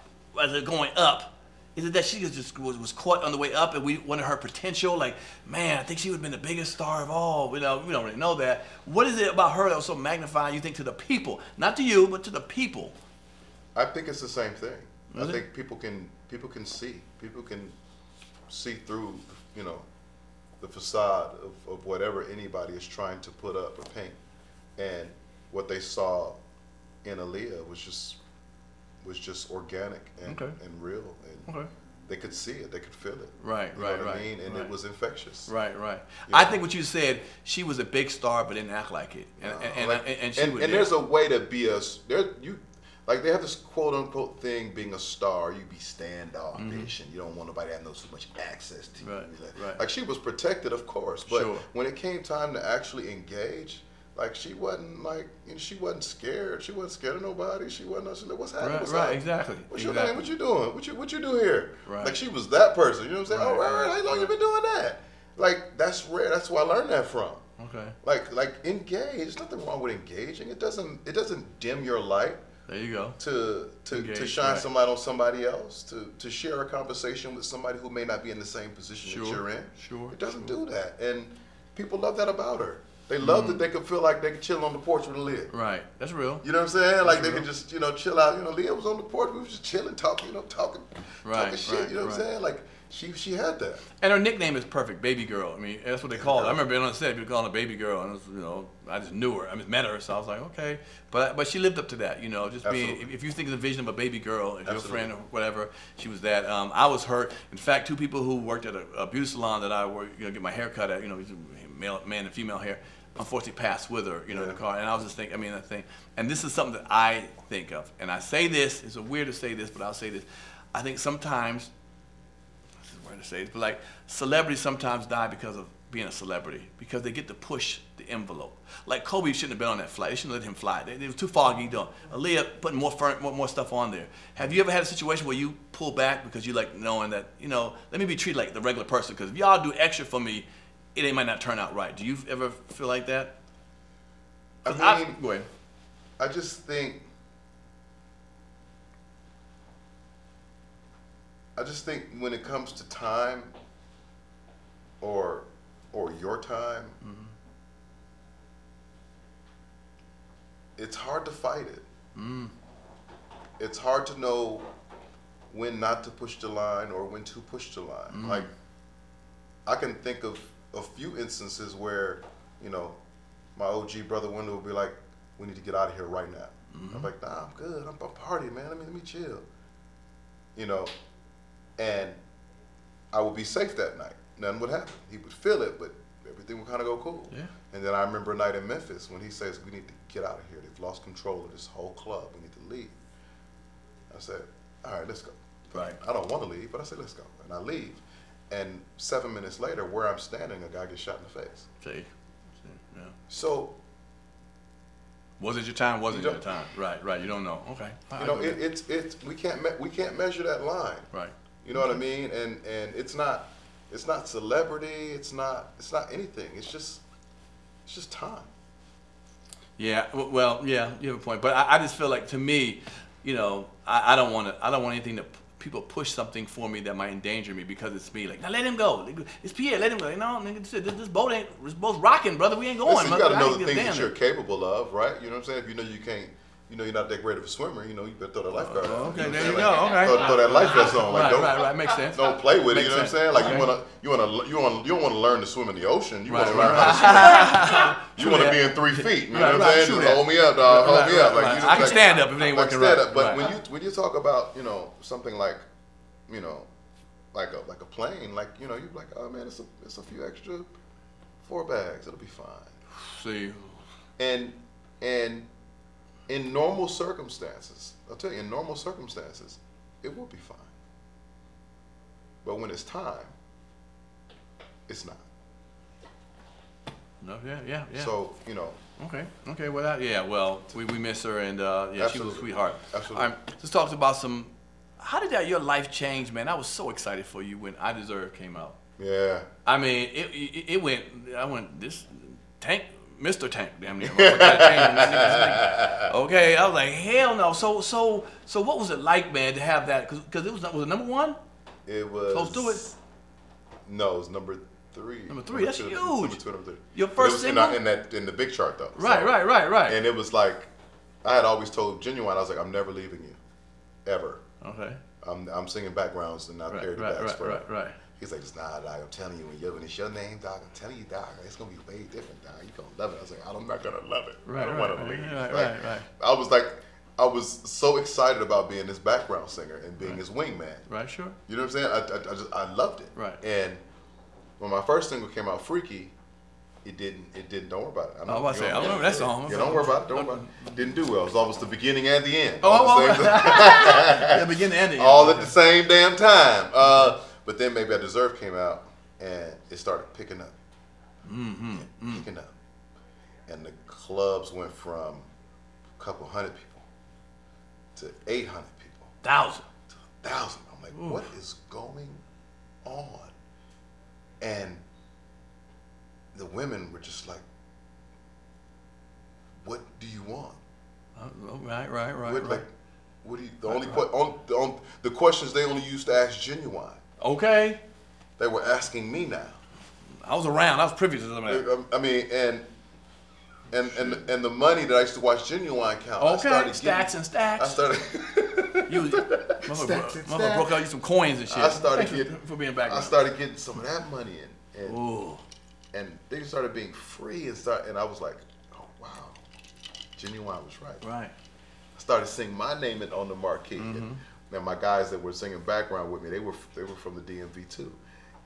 as they're going up. Is it that she just was caught on the way up and we wanted her potential? Like, man, I think she would have been the biggest star of all. We don't really know that. What is it about her that was so magnifying, you think, to the people? Not to you, but to the people. I think it's the same thing. Is I think people can see. People can see through, you know, the facade of whatever anybody is trying to put up or paint. And what they saw in Aaliyah was just organic and real, and they could see it, they could feel it. Right. I mean? And it was infectious. Right. I think what you said, she was a big star, but didn't act like it. And there's a way to be like they have this quote unquote thing, being a star, you be standoffish and you don't want nobody to have so much access to you. Right. Like, she was protected, of course, but when it came time to actually engage, like, she wasn't she wasn't scared. She wasn't scared of nobody. She wasn't. What's happening? Right. Exactly. What's your name? What you doing? What you do here? Right. Like, she was that person. You know what I'm saying? Right. Oh, right. How long you been doing that? Like, that's rare. That's where I learned that from. Okay. Like engage. There's nothing wrong with engaging. It doesn't dim your light. There you go. To shine some light on somebody else. To share a conversation with somebody who may not be in the same position that you're in. Sure. It doesn't do that, and people love that about her. They love that they could feel like they could chill on the porch with Aaliyah. Right. That's real. You know what I'm saying? Like, they could just, chill out. Aaliyah was on the porch. We was just chilling, talking shit. You know what I'm saying? Like, she had that. And her nickname is perfect, Baby Girl. I mean, that's what they call her. I remember being on the set, people calling her Baby Girl, and it was, I just knew her. I met her, so I was like, okay. But she lived up to that, just being. If you think of the vision of a baby girl, as your friend or whatever, she was that. I was hurt. In fact, two people who worked at a beauty salon that I work, get my hair cut at, male and female hair, unfortunately passed with her, in the car. And I was just thinking, and this is something that I think of. And I say this, it's weird to say this, but I'll say this. I think sometimes, this is weird to say this, but like, celebrities sometimes die because of being a celebrity, because they get to push the envelope. Like, Kobe shouldn't have been on that flight. They shouldn't let him fly. It was too foggy. Aaliyah putting more stuff on there. Have you ever had a situation where you pull back because you like knowing that, let me be treated like the regular person, because if y'all do extra for me, it might not turn out right. Do you ever feel like that? I mean, Go ahead. I just think when it comes to time or your time, it's hard to fight it. It's hard to know when not to push the line or when to push the line. Like, I can think of a few instances where, you know, my OG brother Wendell would be like, we need to get out of here right now. I'm like, nah, I'm good. I'm partying, man. Let me chill. You know, and I would be safe that night. Nothing would happen. He would feel it, but everything would kind of go cool. Yeah. And then I remember a night in Memphis when he says, we need to get out of here. They've lost control of this whole club. We need to leave. I said, all right, let's go. Right. I don't want to leave, but I said, let's go. And I leave. And 7 minutes later, where I'm standing, a guy gets shot in the face. See? Yeah. So, was it your time? Wasn't your time? Right. You don't know. Okay. You know, it's we can't measure that line. Right. You know what I mean? And it's not celebrity. It's not anything. It's just time. Yeah. Well, yeah, you have a point. But I just feel like, to me, you know, I don't want anything to people push something for me that might endanger me because it's me. Like, now let him go. It's Pierre. Let him go. No, nigga, this boat's rocking, brother. We ain't going. Listen, you got to know the things that you're capable of, right? You know what I'm saying? If you know you can't, you know you're not that great of a swimmer, you know, you better throw that lifeguard on. Okay, there you go. Okay. Throw that life vest on. Like, right. Makes sense. Don't play with it. You know what I'm saying? Like, okay. you don't want to learn to swim in the ocean. You want to learn how to swim. You want to be in 3 feet. You know what I'm saying? Just hold me up, dog. Hold me up. Like, I can stand up if it ain't working right. But when you talk about, you know, something like, you know, like a plane, like, you know, you're like, oh man, it's a few extra 4 bags. It'll be fine. See. And in normal circumstances, I'll tell you, in normal circumstances, it will be fine. But when it's time, it's not. No, yeah. So, you know. Okay. Well, we miss her, and she was a sweetheart. Absolutely. Just talked about some. How did your life change, man? I was so excited for you when I Deserve came out. Yeah. I mean, it went. I went this Tank. Mr. Tank, damn near. Okay, I was like, hell no. So what was it like, man, to have that? Because was it number 1? It was. Close to it. No, it was number 3. Number 3, that's huge. Number 2, number 3. Your first single in the big chart though. Right. And it was like, I had always told Genuine, I was like, I'm never leaving you, ever. Okay. I'm singing backgrounds and not parody backs forever. Right. He's like, nah, dog, I'm telling you, when it's your name, dog, I'm telling you, dog, it's gonna be way different, dog. You're gonna love it. I was like, I'm not gonna love it. I don't want to leave. Right. I was so excited about being his background singer and being his wingman. Right, sure. You know what I'm saying? I loved it. Right. And when my first single came out, Freaky, it didn't. Don't worry about it. I remember that song. Yeah, don't worry about it. Don't worry about it. Didn't do well. It was almost the beginning and the end. The beginning and the end. All at the same damn time. But then Maybe I Deserve came out, and it started picking up. Picking up. And the clubs went from a couple hundred people to 800 people. 1,000. To 1,000. I'm like, what is going on? And the women were just like, what do you want? Right. Like, what do you? The questions they only used to ask Genuine. Okay. They were asking me now. I was around. I was privy to some of that. I mean, and the money that I used to watch Genuine count. Okay. Stacks and stacks. I started. Mother broke out you some coins and shit. I started getting for being back. I started getting some of that money and things started being free and I was like, oh wow, Genuine was right. Right. I started singing my name on the marquee. And my guys that were singing background with me, they were from the DMV too,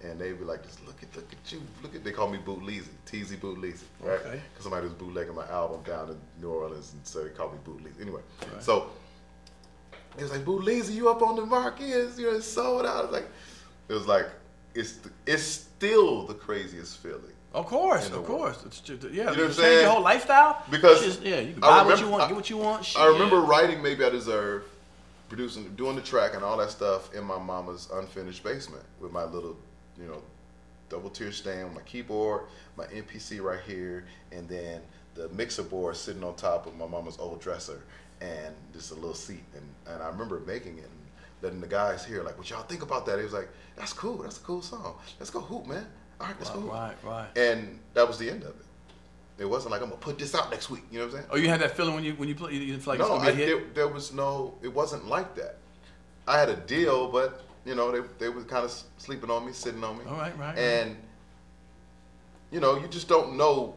and they'd be like, "Just look at you, They call me Boot Leezy, TZ Boot Leezy, right? Okay. Because somebody was bootlegging my album down in New Orleans, and so they called me Boot Leezy. Anyway, right. So it was like, Boot Leezy, you up on the marquee? It's sold out. It was like it's still the craziest feeling. Of course. You know what I'm saying? Change your whole lifestyle. Because you can buy what you want, get what you want. Shit. I remember writing Maybe I Deserve, doing the track and all that stuff in my mama's unfinished basement with my little, double tier stand, my keyboard, my MPC right here, and then the mixer board sitting on top of my mama's old dresser, and just a little seat. And I remember making it and letting the guys hear, like, what y'all think about that? He was like, that's cool. That's a cool song. Let's go hoop, man. All right, let's go hoop. Right. And that was the end of it. It wasn't like, I'm going to put this out next week. You know what I'm saying? Oh, you had that feeling when you play? You didn't feel like No, it's going to be a hit? there was no, it wasn't like that. I had a deal, but, you know, they were kind of sleeping on me, sitting on me. All right. And, you know, you just don't know,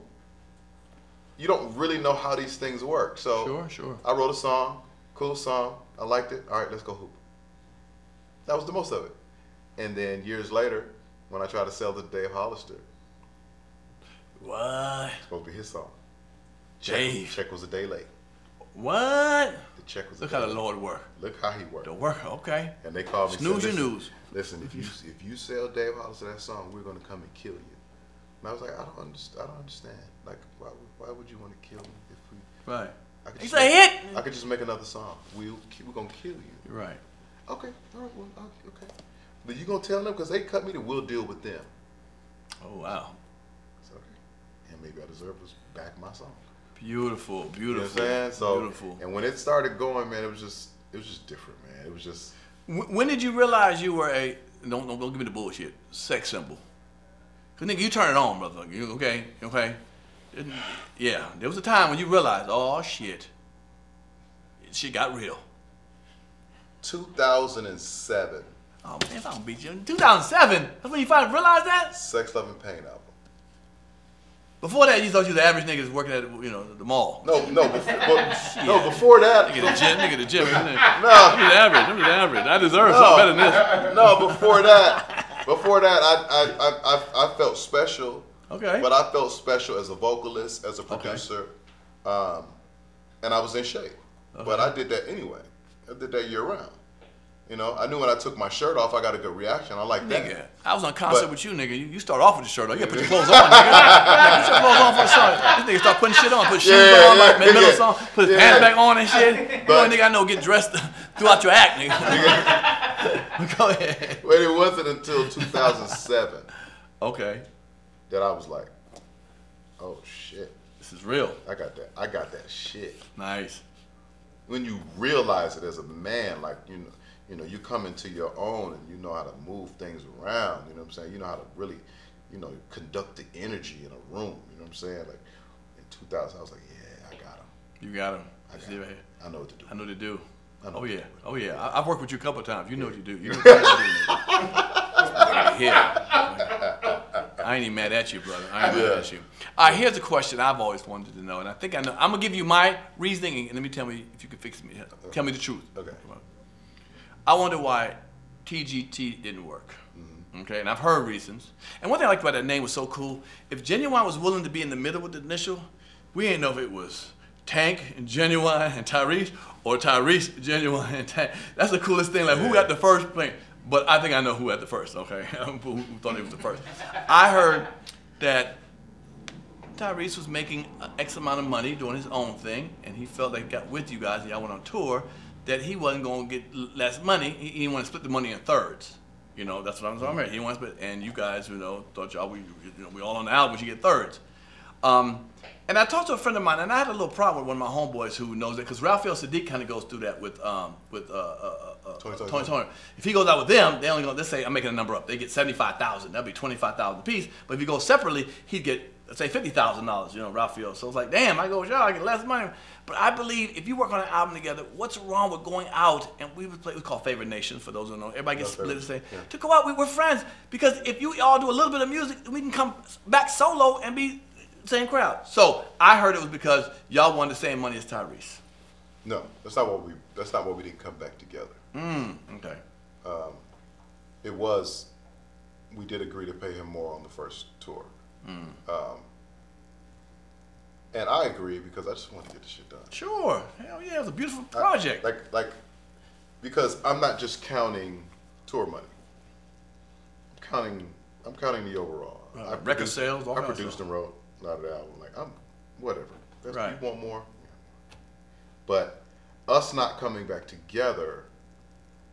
you don't really know how these things work. So Sure. I wrote a song, cool song. I liked it. All right, let's go hoop. That was the most of it. And then years later, when I tried to sell to Dave Hollister, what? it's supposed to be his song. Dave. Check was a day late. What? The check was a Look day how the late. Lord worked. Look how he worked. The work, okay. And they called me and Snooze said, your news. Listen, if you sell Dave Hollister that song, we're gonna come and kill you. And I was like, I don't understand. Like, why would you want to kill me if we? Right. It's a hit. I could just make another song. We're gonna kill you. Right. Okay. All right. Well, okay. But you gonna tell them because they cut me, that we'll deal with them. Oh wow. It's okay. And maybe I deserve to back my song. Beautiful. You know what I'm saying? So, beautiful. And when it started going, man, it was just different, man. It was just. When did you realize you were a don't give me the bullshit sex symbol? Cause nigga, you turn it on, brother. You okay? Yeah, there was a time when you realized, oh shit, shit got real. 2007. Oh man, if I don't beat you, 2007. That's when you finally realized that. Sex, Love, and Pain album. Before that, you thought you was the average niggas working at the mall. No, before that. Nigga the gym. No, I'm the average. I deserve something better than this. No, before that, I felt special. Okay. But I felt special as a vocalist, as a producer, and I was in shape. Okay. But I did that anyway. I did that year round. You know, I knew when I took my shirt off, I got a good reaction. I like that. Nigga, I was on concert with you, nigga. You start off with the shirt on. You gotta put your clothes on, nigga. Put your clothes on for the song. This nigga start putting shit on. Put shoes on, like middle of the song. Put his pants back on and shit. But, nigga, I know get dressed throughout your act, nigga. Go ahead. But it wasn't until 2007 okay. that I was like, oh shit. This is real. I got that shit. Nice. When you realize it as a man, like, you know, you come into your own and you know how to move things around, you know what I'm saying? You know how to really, conduct the energy in a room, you know what I'm saying? Like, in 2000, I was like, yeah, I got him. You got him. I know what to do. I know what to do. Oh, yeah. I've worked with you a couple of times. You know what you do. You know what you do, nigga. I ain't even mad at you, brother. I ain't mad at you. All right, here's a question I've always wanted to know, and I think I know. I'm going to give you my reasoning, and let me tell me if you can fix me. Tell me the truth. Okay. I wonder why TGT didn't work. Okay, and I've heard reasons. And one thing I liked about that name was so cool. If Genuine was willing to be in the middle with the initial, we didn't know if it was Tank and Genuine and Tyrese, or Tyrese, Genuine, and Tank. That's the coolest thing. Like, who got the first thing? But I think I know who had the first, okay? who thought it was the first. I heard that Tyrese was making X amount of money doing his own thing, and he felt like he got with you guys, and y'all went on tour, that he wasn't going to get less money. He didn't want to split the money in thirds. That's what I'm talking about. He didn't want to split, and you guys, thought y'all, we all on the album, you get thirds. And I talked to a friend of mine, and I had a little problem with one of my homeboys who knows it, because Raphael Sadiq kind of goes through that with Tony Turner. If he goes out with them, they only go, let's say, I'm making a number up, they get $75,000, that'd be $25,000 a piece. But if you go separately, he'd get, let's say, $50,000, Raphael. So it's like, damn, I go with y'all, I get less money. But I believe if you work on an album together, what's wrong with going out, and we call Favorite Nation, for those who don't know, everybody gets split and say, to go out, we're friends. Because if you all do a little bit of music, we can come back solo and be same crowd. So I heard it was because y'all wanted the same money as Tyrese. No, that's not what we didn't come back together. Okay. It was, we did agree to pay him more on the first tour. And I agree because I just want to get the shit done. Sure. Hell yeah, it was a beautiful project. Because I'm not just counting tour money. I'm counting the overall. Record sales, all I produced and wrote a lot of the album. Like, I'm whatever. That's right. You want more? But us not coming back together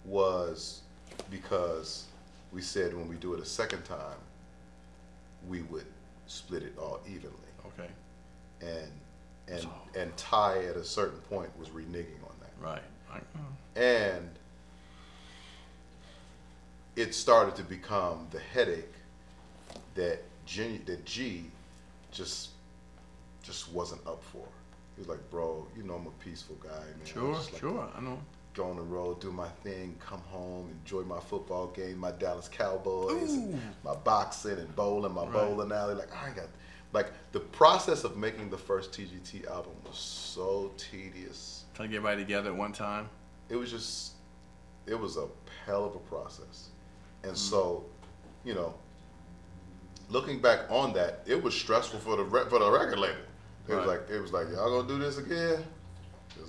was because we said when we do it a second time, we would split it all evenly. Okay. And Ty at a certain point was reneging on that. Right. And it started to become the headache that G just wasn't up for. He was like, bro, you know I'm a peaceful guy, man. Sure, sure, I know. Go on the road, do my thing, come home, enjoy my football game, my Dallas Cowboys, and my boxing and bowling, my bowling alley. Like I got, like the process of making the first TGT album was so tedious. Trying to get everybody together at one time. It was a hell of a process, and so, you know, looking back on that, it was stressful for the record label. It was like y'all gonna do this again?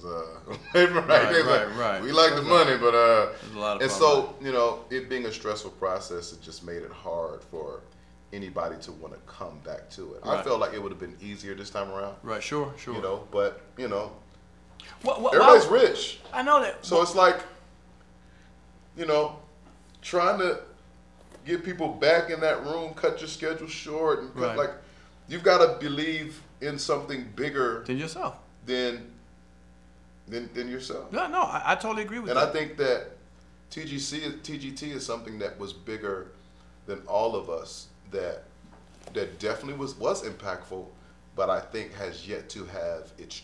Right. We like the money, but there's a lot of and so, you know, it being a stressful process, it just made it hard for anybody to want to come back to it. I felt like it would have been easier this time around. Right, sure. You know, but you know, Well, everybody's rich. I know that. So it's like, you know, trying to get people back in that room, cut your schedule short, and like, you've got to believe in something bigger than yourself. Than yourself. No, I totally agree with that. And I think that TGT is something that was bigger than all of us. That definitely was impactful, but I think has yet to have its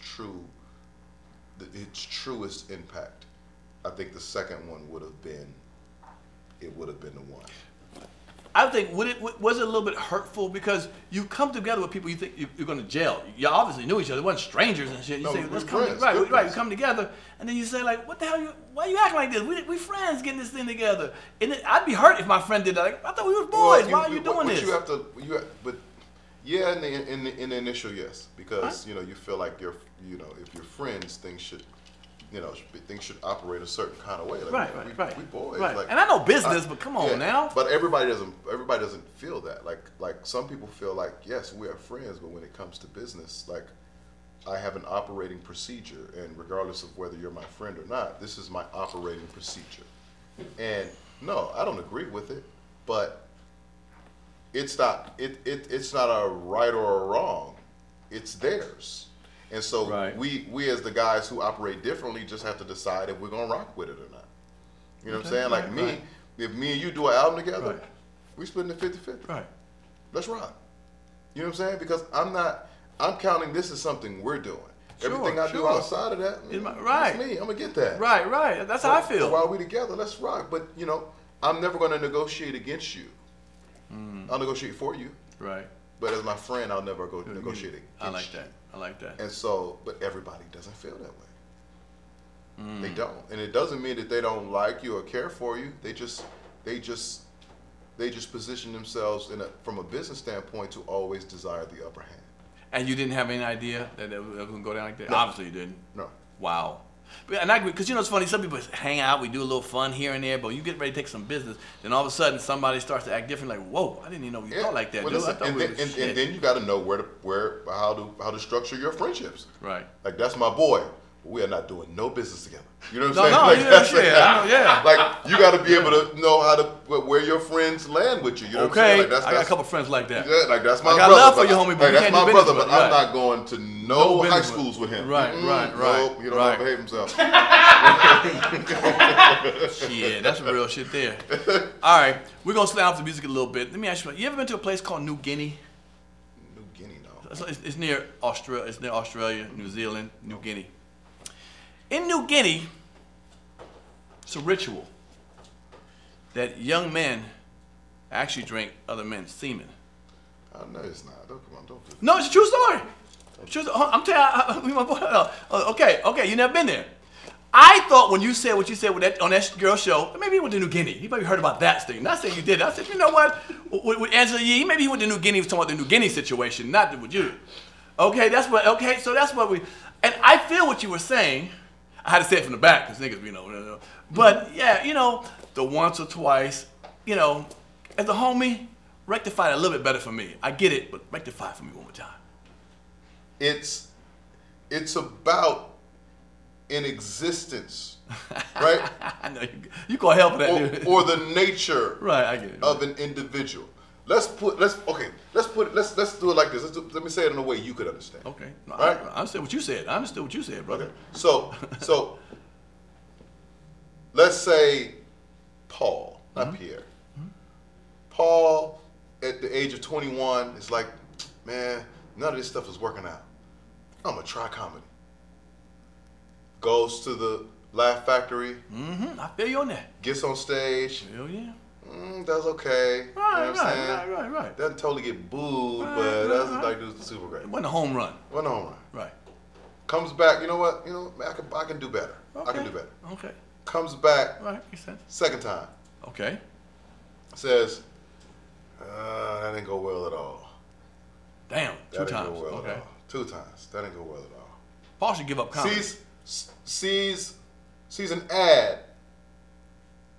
truest impact. I think the second one would have been the one. I think was it a little bit hurtful because you come together with people you think you're going to jail. You obviously knew each other. It wasn't strangers and shit. You say let's come right. You come together and then you say like, what the hell? Why are you acting like this? We friends getting this thing together. And I'd be hurt if my friend did that. Like, I thought we were boys. Why are you doing this? Yeah, in the initial yes, because you know you feel like if you're friends, things should operate a certain kind of way. Like, we boys. Right. Like, and I know business, but come on now. But everybody doesn't feel that. Like some people feel like, yes, we are friends, but when it comes to business, like I have an operating procedure, and regardless of whether you're my friend or not, this is my operating procedure. And no, I don't agree with it, but it's not a right or a wrong. It's theirs. And so we as the guys who operate differently just have to decide if we're gonna rock with it or not. You know what I'm saying? Like if me and you do an album together, we splitting it 50-50. Right. Let's rock. You know what I'm saying? Because I'm counting this as something we're doing. Everything I do outside of that, it's me. I'm gonna get that. Right. That's how I feel. So while we together, let's rock. But you know, I'm never gonna negotiate against you. I'll negotiate for you. Right. But as my friend, I'll never go negotiate against you. I like that. And so, but everybody doesn't feel that way. They don't, and it doesn't mean that they don't like you or care for you. They just position themselves from a business standpoint to always desire the upper hand. And you didn't have any idea that it was going to go down like that? No. Obviously you didn't. No. Wow. And I agree, because you know it's funny, some people hang out, we do a little fun here and there, but you get ready to take some business, then all of a sudden somebody starts to act different, like, whoa, I didn't even know you thought like that, dude. Listen, and then you got to know how to structure your friendships. Right. Like, that's my boy. We are not doing no business together. You know what No, I'm saying? Like, you got to be able to know where your friends land with you. You know what I'm saying? Like, I got a couple friends like that. Yeah, like that's my brother. I got love for you, homie, but that's my brother. But I'm not going to no high schools with him. Right. Nope, he don't know how to behave himself. Shit, that's real shit there. All right, we're gonna slide off the music a little bit. Let me ask you, you ever been to a place called New Guinea? New Guinea, no. It's near Australia. It's near Australia, New Zealand, New Guinea. In New Guinea, it's a ritual that young men actually drink other men's semen. Oh, no, it's not. Don't do it. No, it's a true story. I'm telling you, my boy. Okay, you never been there. I thought when you said what you said on that girl show, maybe he went to New Guinea. He probably heard about that thing. Not saying you did. I said, you know what? With Angela Yee, maybe he went to New Guinea. He was talking about the New Guinea situation, not with you. Okay, so that's what we. And I feel what you were saying. I had to say it from the back because niggas, you know. But yeah, you know, the once or twice, you know, as a homie, rectify it a little bit better for me. I get it, but rectify it for me one more time. It's about an existence, right? I know you gonna help with that, dude. Or the nature right, I get it. of an individual. let's do it like this. Let me say it in a way you could understand. Okay. No, right? I understand what you said. I understood what you said, brother. Okay. So let's say Paul, not Pierre. Paul, at the age of 21, is like, man, none of this stuff is working out. I'm gonna try comedy. Goes to the Laugh Factory. I feel you on that. Gets on stage. Hell yeah. Does okay. Right, you know what I'm saying? right. Doesn't totally get booed, but doesn't like do super great. It wasn't a home run. Wasn't a home run. Right. Comes back. You know what? I can do better. Okay. I can do better. Okay. Comes back. Right. Makes sense. Second time. Okay. Says, that didn't go well at all. Damn. That Two times. didn't go well Okay. at all. 2 times. That didn't go well at all. Paul should give up comedy. Sees an ad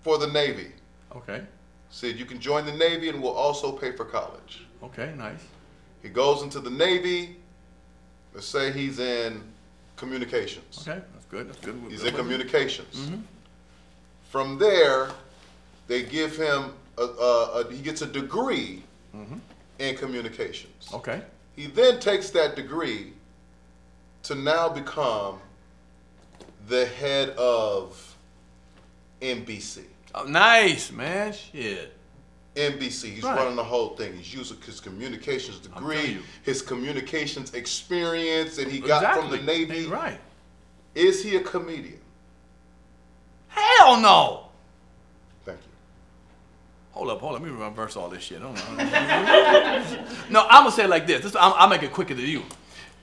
for the Navy. Okay. Said you can join the Navy and we'll also pay for college. Okay. Nice. He goes into the Navy. Let's say he's in communications. Okay. That's good. That's good. He's in communications. From there, they give him he gets a degree in communications. Okay. He then takes that degree to now become the head of NBC. Oh, nice, man. Shit. NBC. He's Right. running the whole thing. He's using his communications degree, his communications experience that he got from the Navy. Right. Is he a comedian? Hell no. Thank you. Hold up. Let me reverse all this shit. Hold on. No, I'm gonna say it like this. I'll make it quicker than you.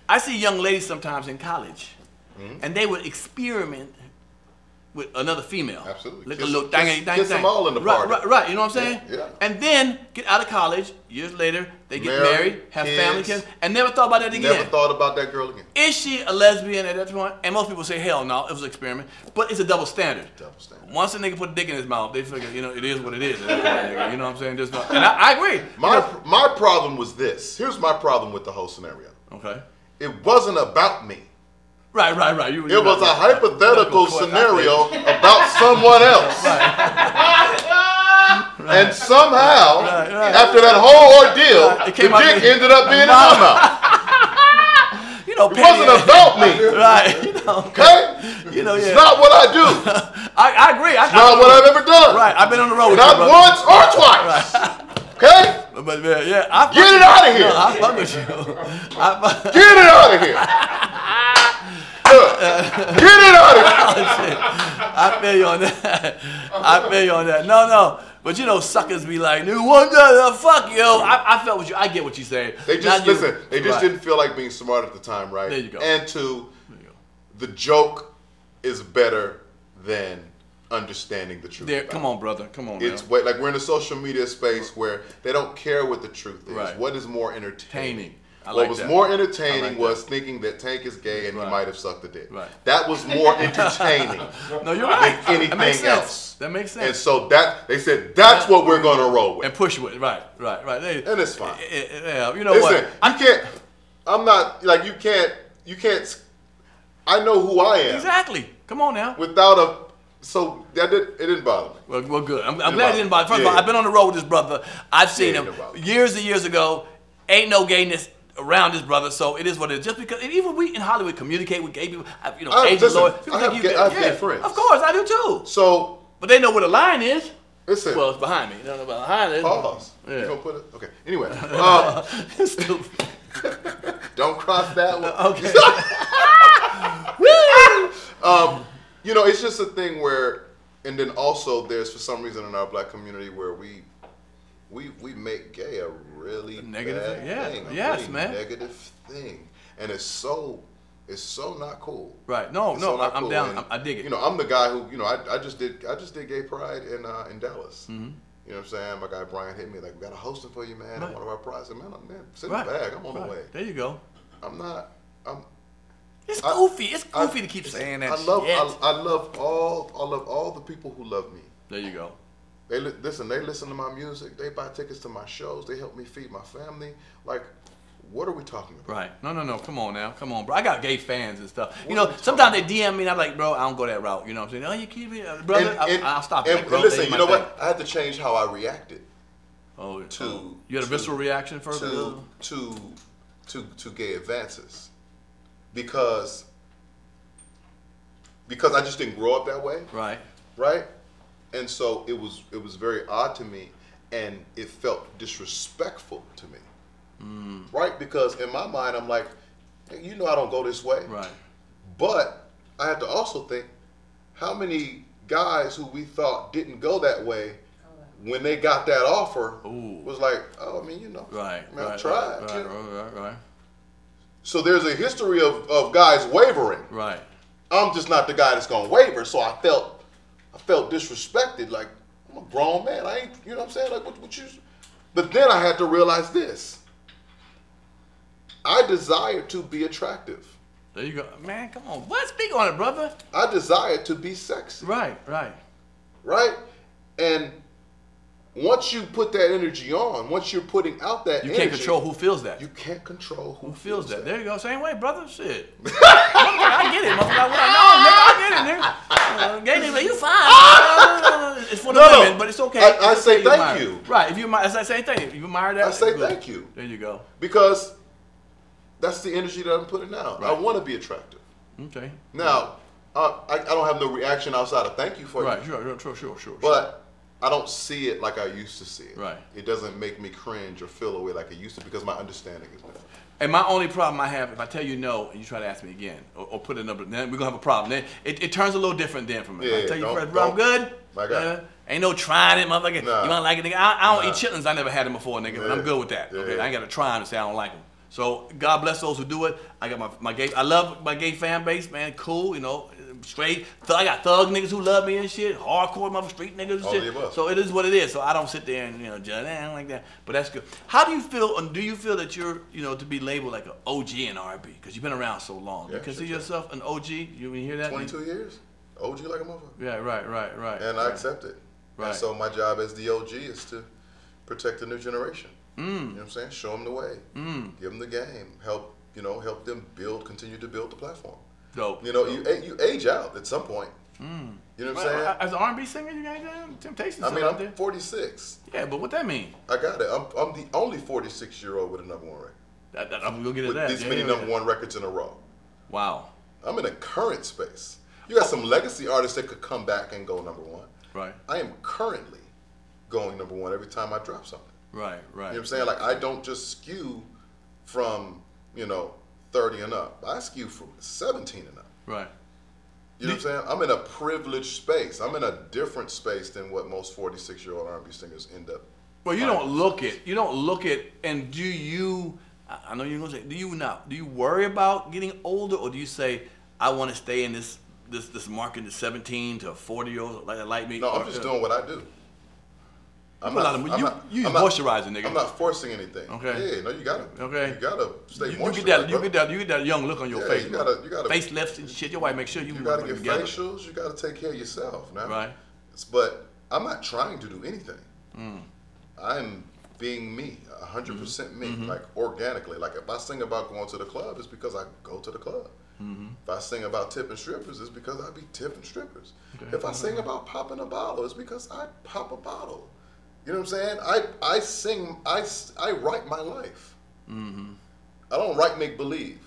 I see young ladies sometimes in college, and they would experiment with another female. Absolutely. Kiss them all in the party. Right. You know what I'm saying? Yeah. And then get out of college. Years later, they get married, have family, kids, and never thought about that again. Never thought about that girl again. Is she a lesbian at that point? And most people say, hell no, it was an experiment. But it's a double standard. Double standard. Once a nigga put a dick in his mouth, they figure, it is what it is. At that point, nigga. You know what I'm saying? There's no, and I agree. My problem was this. Here's my problem with the whole scenario. Okay. It wasn't about me. Right. It was a hypothetical scenario about someone else. Right. And somehow, after that whole ordeal, the dick ended up being in my mouth. It wasn't about me. Right. Okay? It's not what I do. I agree. It's not what I've ever done. Right. I've been on the road with Not you, once or twice. Okay? But yeah, get it out of here. I fuck with you. Get it out of here. Get it out of here. I feel you on that. No. But suckers be like, "New one fuck yo." I felt what you. I get what you say. They just didn't feel like being smart at the time, right? There you go. And the joke is better than understanding the truth. Come on, brother. Come on. It's like we're in a social media space where they don't care what the truth is. Right. What is more entertaining? What was more entertaining was thinking that Tank is gay and he might have sucked a dick. Right. That was more entertaining. No, you're right. Than anything else. That makes sense. And so they said that's what we're going to roll with and push with. Right. And it's fine. Yeah, you know Listen, what? you can't. I'm not like you can't. You can't. I know who I am. Exactly. Come on now. Without a. So it didn't bother me. Well, good. I'm glad it didn't bother. First of all, I've been on the road with this brother. I've seen him years and years ago. Ain't no gayness around this brother, so it is what it is. Just because, and even we in Hollywood communicate with gay people, agents, lawyers. I have gay friends. Of course, I do too. So, but they know where the line is. Listen. Well, it's behind me. They don't know about behind it. Pause. Yeah. You gonna put it? Okay. Anyway, Stupid. don't cross that one. Okay. It's just a thing where, and then also there's for some reason in our black community where we make gay a really negative bad thing. Yes, man. Negative thing, and it's so not cool. Right? No, I'm cool. down. And, I dig it. I'm the guy who I just did gay pride in Dallas. Mm-hmm. You know what I'm saying? My guy Brian hit me like, "We got a hosting for you, man. Right. One of our prizes, man. Send the bag. I'm on the way." There you go. It's goofy. It's goofy to keep saying that. I love all the people who love me. There you go. They listen to my music. They buy tickets to my shows. They help me feed my family. Like, what are we talking about? Right. No. Come on now. Come on, bro. I got gay fans and stuff. Sometimes they DM me and I'm like, bro, I don't go that route. You know what I'm saying? Oh, you keep it, brother. I'll stop it. And listen, you know what? I had to change how I reacted. You had a visceral reaction first to gay advances because I just didn't grow up that way. Right? And so it was very odd to me, and it felt disrespectful to me. Right? Because in my mind, I'm like, hey, you know I don't go this way. Right. But I had to also think, how many guys who we thought didn't go that way, when they got that offer, was like, oh, I mean, you know, I tried. Right. So there's a history of guys wavering. Right. I'm just not the guy that's gonna waver. So I felt disrespected. Like, I'm a grown man. I ain't, you know what I'm saying? Like, what you? But then I had to realize this. I desire to be attractive. There you go, man. Come on, what? Speak on it, brother. I desire to be sexy. Right. And once you put that energy on, once you're putting out that energy, you can't control who feels that. You can't control who feels that. There you go. Same way, brother. Shit. I get it, motherfucker. I get it, nigga. Gay nigga, you fine. It's for the women, but it's okay. I say thank you. Right. If you admire, as I say thank you. If you admire that, I say thank you. There you go. Because that's the energy that I'm putting out. Right. I want to be attractive. Okay. Now, I don't have no reaction outside of thank you for you. Right. Sure. But I don't see it like I used to see it. Right. It doesn't make me cringe or feel away like it used to because my understanding is better. And my only problem I have, if I tell you no and you try to ask me again or put a number, then we're going to have a problem. Then it turns a little different then from me. Yeah, I tell you first, bro, I'm good. My God. Ain't no trying it, motherfucker. Nah. You don't like it, nigga. I don't eat chitlins. I never had them before, nigga. Yeah. But I'm good with that. Yeah. Okay, I ain't got to try them to say I don't like them. So God bless those who do it. I got my gay. I love my gay fan base, man. Cool, you know, straight. I got thug niggas who love me and shit. Hardcore mother street niggas and shit. So it is what it is. So I don't sit there and judge like that. But that's good. How do you feel? Do you feel that you're to be labeled like an OG in R&B because you've been around so long? Do you consider yourself an OG? You hear that? 22 years. OG like a motherfucker. Yeah, right. And I accept it. Right. And so my job as the OG is to protect the new generation. You know what I'm saying? Show them the way. Give them the game. Help them continue to build the platform. Dope. You age out at some point. You know what I'm saying? As an R&B singer, you got Temptations. I mean, I'm 46. Yeah, but what that mean? I got it. I'm the only 46-year-old with a #1 record. I'm gonna get with that. This many #1 records in a row. Wow. I'm in a current space. You got some legacy artists that could come back and go #1. Right. I am currently going #1 every time I drop something. Right. You know what I'm saying? Like, I don't just skew from, 30 and up. I skew from 17 and up. Right. You know what I'm saying? I'm in a privileged space. I'm in a different space than what most 46-year-old R&B singers end up. Well, you don't look it, and do you, I know you're going to say, do you worry about getting older, or do you say, I want to stay in this market, the 17 to 40-year-old like me? No, I'm just doing what I do. You moisturizing, nigga. I'm not forcing anything. Okay. Yeah, no, you gotta. Okay. You gotta stay moisturized. You get that young look on your face. You gotta. Facelifts and shit. Your wife make sure you gotta get facials. You gotta take care of yourself now. Right. But I'm not trying to do anything. I'm being me, 100% me, like organically. Like if I sing about going to the club, it's because I go to the club. If I sing about tipping strippers, it's because I be tipping strippers. Okay. If I sing about popping a bottle, it's because I pop a bottle. You know what I'm saying? I write my life. I don't write make believe.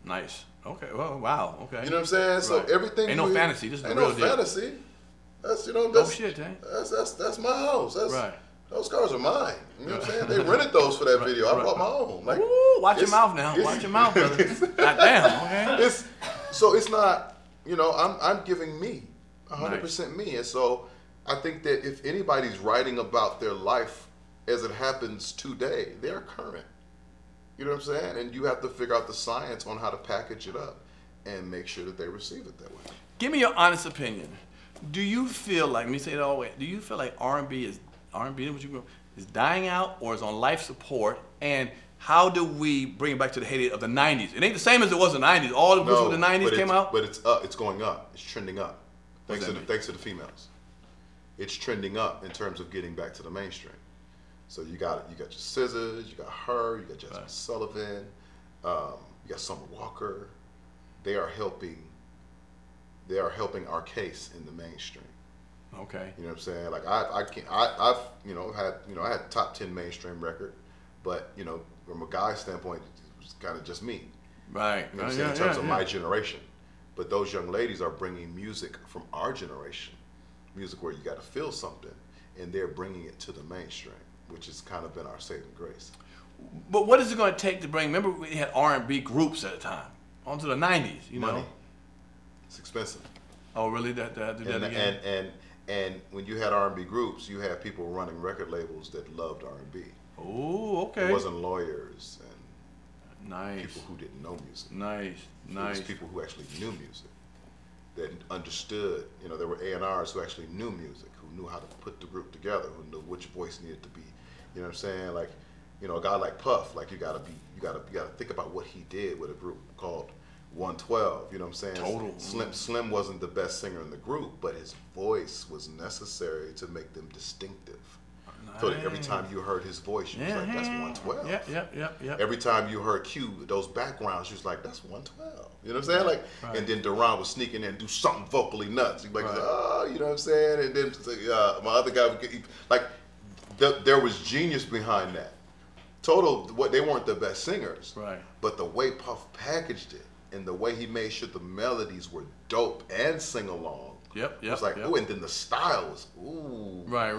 Nice. Okay. Well, wow. Okay. You know what I'm saying? So everything ain't no fantasy. This is ain't the real no deal. Fantasy. That's that's shit, eh? That's my house. That's right. Those cars are mine. You know what I'm saying? They rented those for that video. I bought my own. Like, ooh, watch your mouth now. Watch your mouth, brother. Goddamn. Okay. It's not. I'm giving me 100% me, and so. I think that if anybody's writing about their life as it happens today, they're current. You know what I'm saying? And you have to figure out the science on how to package it up and make sure that they receive it that way. Give me your honest opinion. Do you feel like, let me say it all the way, do you feel like R&B is dying out or is on life support? And how do we bring it back to the heyday of the 90s? It ain't the same as it was in the 90s. All the groups of the 90s came out. But it's up. It's going up. It's trending up. Thanks to the females. It's trending up in terms of getting back to the mainstream. So you got your Scissors, you got her, you got Jasmine Sullivan, you got Summer Walker. They are helping our case in the mainstream. Okay. You know what I'm saying? Like I've I had top 10 mainstream record, but from a guy's standpoint, it was kind of just me. Right. You know what I'm saying? In terms of my generation. But those young ladies are bringing music from our generation, music where you got to feel something, and they're bringing it to the mainstream, which has kind of been our saving grace. But what is it going to take to bring? Remember, we had R&B groups at the time, onto the '90s. Money. It's expensive. Oh, really? That again? And when you had R&B groups, you had people running record labels that loved R&B. Oh, okay. It wasn't lawyers and nice people who didn't know music. Nice. It was people who actually knew music, that understood. There were A&Rs who actually knew music, who knew how to put the group together, who knew which voice needed to be. You know what I'm saying? Like, a guy like Puff, like you gotta think about what he did with a group called 112. You know what I'm saying? Total. Slim wasn't the best singer in the group, but his voice was necessary to make them distinctive. Nice. So that every time you heard his voice, you was like, that's 112. Yep. Every time you heard Q, those backgrounds, you was like, that's 112. You know what I'm saying? Like, right. And then Duran was sneaking in and do something vocally nuts. He'd be like, right. Oh, you know what I'm saying? And then my other guy would get, like, there was genius behind that. They weren't the best singers, right? But the way Puff packaged it and the way he made sure the melodies were dope and sing along. Yep. It was like, ooh, and then the style was, ooh. Right.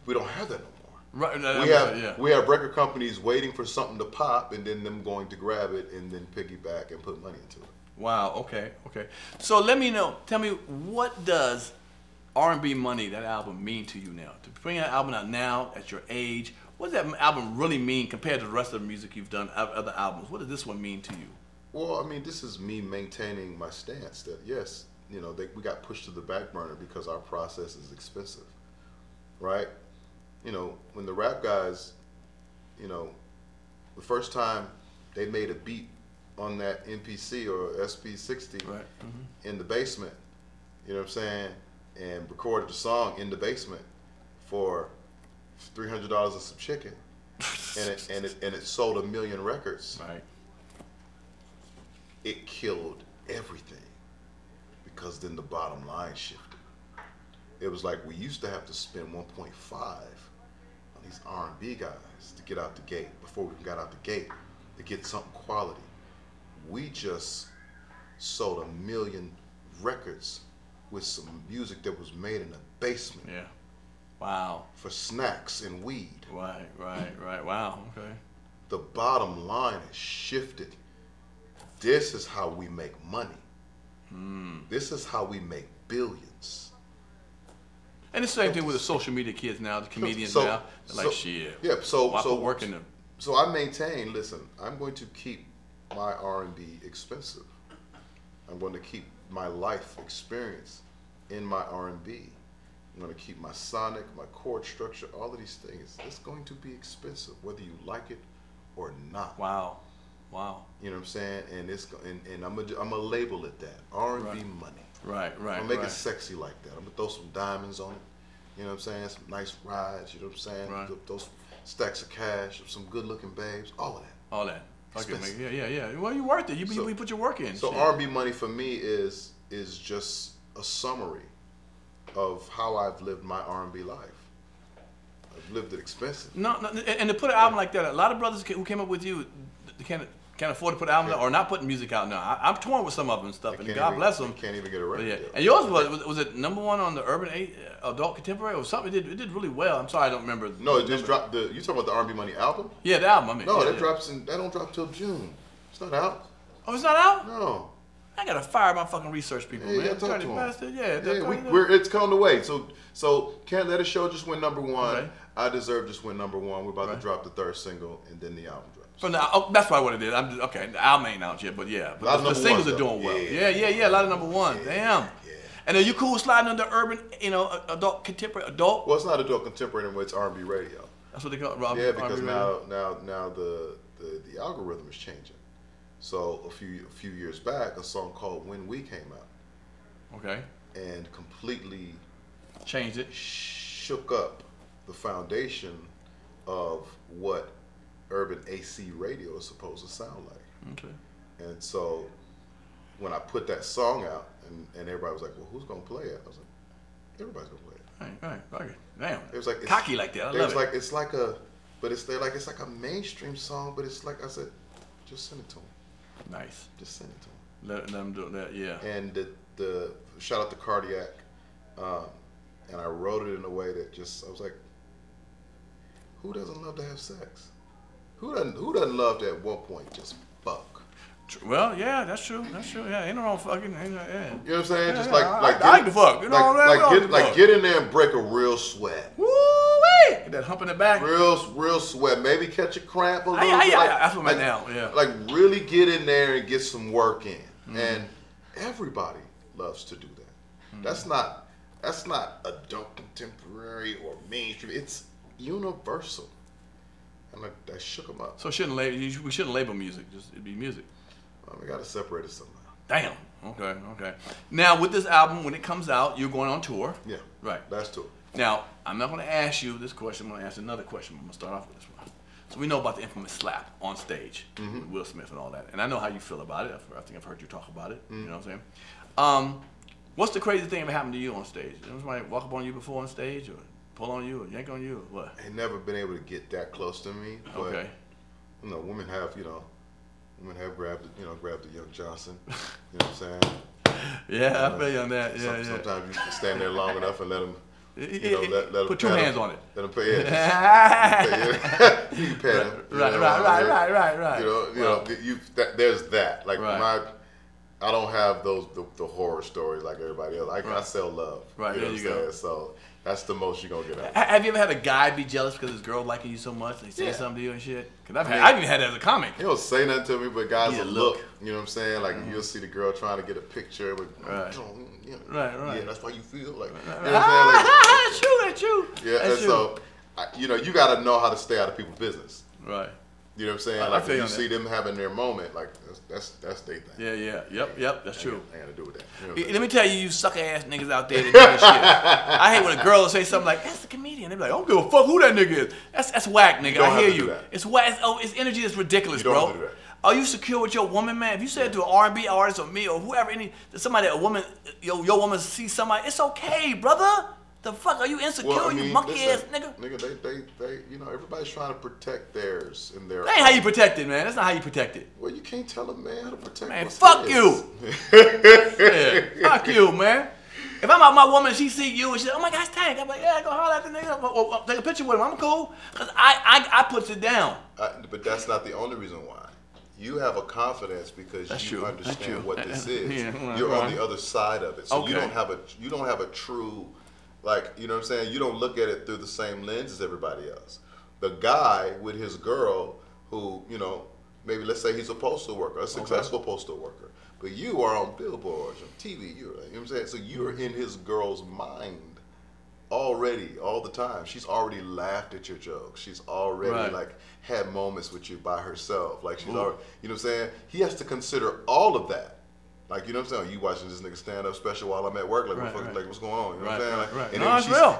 We don't have that no more. Right. We have record companies waiting for something to pop and then them going to grab it and then piggyback and put money into it. Wow. Okay. So let me know. Tell me, what does R&B Money, that album, mean to you now? To bring that album out now at your age, what does that album really mean compared to the rest of the music you've done, other albums? What does this one mean to you? Well, I mean, this is me maintaining my stance that yes, we got pushed to the back burner because our process is expensive. Right? When the rap guys, the first time they made a beat on that MPC or SP60 right. In the basement, you know what I'm saying, and recorded the song in the basement for $300 and some chicken, and it sold 1 million records. Right. It killed everything because then the bottom line shifted. It was like we used to have to spend 1.5 on these R&B guys to get out the gate. Before we got out the gate, to get something quality. We just sold 1 million records with some music that was made in the basement. Yeah. Wow. For snacks and weed. Right. Wow. Okay. The bottom line has shifted. This is how we make money. This is how we make billions. And the same thing with the social media kids now, the comedians now. They're like, shit. Yeah, working them. So I maintain, listen, I'm going to keep my R&B expensive. I'm going to keep my life experience in my R&B. I'm going to keep my sonic, my chord structure, all of these things. It's going to be expensive, whether you like it or not. Wow. You know what I'm saying? And I'm gonna label it that R&B money. Right. I'm gonna make it sexy like that. I'm gonna throw some diamonds on it. You know what I'm saying? Some nice rides. You know what I'm saying? Right. Those stacks of cash, some good-looking babes, all of that. All that. Okay, yeah. Well, you worked it. You put your work in. So R&B money for me is just a summary of how I've lived my R&B life. I've lived it expensive. No, and to put an album like that, a lot of brothers who came up with you, they can't afford to put an album out or not putting music out now. I'm torn with some of them and stuff, and God bless them. Can't even get a record deal. And yours was it #1 on the Urban Adult Contemporary or something? It did really well. I'm sorry, I don't remember. No, it just dropped. You talking about the R&B Money album? Yeah, the album. I mean, no, that don't drop till June. It's not out. Oh, it's not out? No. I gotta fire my fucking research people, man. Talk to them. Bastard. It's on the way. So Can't Let It Show just went #1. Okay. I Deserve just went #1. We're about to drop the 3rd single, and then the album drops. So now, that's probably what it is. Okay, the album ain't out yet, but yeah. But the singles are doing well. Yeah. A lot of #1. Damn. Yeah. And are you cool sliding under urban, adult contemporary adult? Well, it's not adult contemporary anymore. It's R&B radio. That's what they call it. Yeah, because now the algorithm is changing. So a few years back, a song called "When We" came out. Okay. And completely changed it. Shook up the foundation of what urban AC radio is supposed to sound like. Okay. And so when I put that song out, and everybody was like, well, who's going to play it? I was like, Everybody's gonna play it. Right. Damn. It was like cocky like that. I love it. It's like a, but it's like a mainstream song. But it's like I said, just send it to them. Nice. Just send it to them. Let them do that. Yeah. And the shout out to Cardiac, and I wrote it in a way that I was like, who doesn't love to have sex? Who doesn't love to at one point just fuck? Well, yeah, that's true. Yeah, ain't no wrong fucking. Yeah. You know what I'm saying? Yeah, just yeah, like I like to fuck. You know get in there and break a real sweat. Woo-wee! Get that hump in the back. Real sweat. Maybe catch a cramp a little bit. I feel right now. Yeah. Like really get in there and get some work in. And everybody loves to do that. That's not adult contemporary or mainstream. It's universal. And that shook them up. So we shouldn't label music. Just it'd be music. We got to separate it somehow. Damn. Okay. Now with this album, when it comes out, you're going on tour. Yeah. Right. Last tour. Now I'm not going to ask you this question. I'm going to ask another question. I'm going to start off with this one. So we know about the infamous slap on stage, with Will Smith and all that, and I know how you feel about it. I think I've heard you talk about it. You know what I'm saying? What's the crazy thing that happened to you on stage? Did somebody walk up on you before on stage, or pull on you, or yank on you, or what? I ain't never been able to get that close to me. But, okay. You know, women have grabbed the young Johnson. You know what I'm saying? Yeah, I feel you on that. Yeah. Sometimes you can stand there long enough and let them. Let put two hands on it. Let them pay. Yeah, you can pay them. Right. There's that. Like right. I don't have the horror stories like everybody else. I sell love. Right, you know there you go. So that's the most you're gonna get out. Have you ever had a guy be jealous because his girl liking you so much? They say something to you and shit. Because I've even had that as a comic. He don't say nothing to me, but guys will look. You know what I'm saying? Like you'll see the girl trying to get a picture, but right. Yeah, that's why you feel like. You know what I'm saying? That's true. Yeah, and so you got to know how to stay out of people's business. Right. You know what I'm saying? Like if you see them having their moment, like that's their thing. Yeah. Yep. That's true. I ain't got to do with that. You know let me tell you sucker ass niggas out there that do this shit. I hate when a girl will say something like, "That's a comedian." They be like, "I don't give a fuck who that nigga is." That's whack, nigga. I hear you. It's whack. It's energy that's ridiculous, bro. Have to do that. Are you secure with your woman, man? If you said to an R&B artist or me or whoever, a woman, your woman sees somebody, it's okay, brother. The fuck are you insecure, you monkey ass nigga? Nigga, they, everybody's trying to protect theirs and their. That ain't how you protect it, man. That's not how you protect it. Well, you can't tell a man how to protect. Man, fuck you. Yeah, fuck you, man. If I'm out with my woman and she see you and she's like, "Oh my gosh, Tank," I'm like, "Yeah, go holler at the nigga. Or take a picture with him. I'm cool." Cause I puts it down. But that's not the only reason why. You have a confidence because you understand what this is. You're on the other side of it, so you don't have a true. Like, you know what I'm saying? You don't look at it through the same lens as everybody else. The guy with his girl who, maybe let's say he's a postal worker, a successful postal worker, but you are on billboards, on TV, you know what I'm saying? So you're in his girl's mind already, all the time. She's already laughed at your jokes. She's already, had moments with you by herself. Like, she's already, you know what I'm saying? He has to consider all of that. Like, you know what I'm saying? You watching this nigga stand up special while I'm at work, like, like what's going on? You know what I'm saying? Like,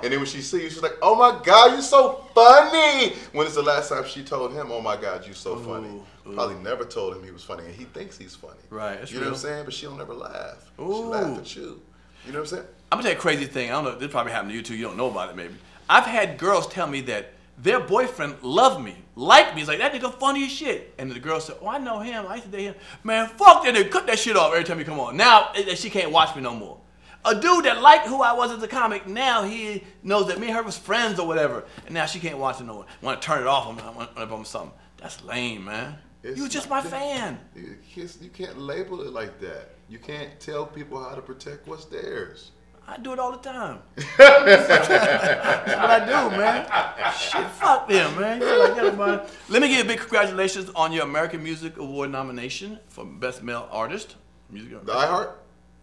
and then when she sees you, she's like, "Oh my God, you're so funny." When it's the last time she told him, "Oh my God, you're so funny." Probably never told him he was funny, and he thinks he's funny. Right, that's you know what I'm saying? But she don't ever laugh. She laugh at you. You know what I'm saying? I'm gonna tell you a crazy thing. I don't know. This probably happened to you too. You don't know about it, maybe. I've had girls tell me that their boyfriend loved me, liked me. He's like, "That nigga funny as shit." And the girl said, "Oh, I know him. I used to date him." Man, fuck that nigga. Cut that shit off every time you come on. Now she can't watch me no more. A dude that liked who I was as a comic, now he knows that me and her was friends or whatever, and now she can't watch it no more. Want to turn it off on something. That's lame, man. You just my fan. You can't label it like that. You can't tell people how to protect what's theirs. I do it all the time. That's what I do, man. Shit, fuck them, man. You feel like that, man. Let me give you a big congratulations on your American Music Award nomination for Best Male Artist. The iHeart?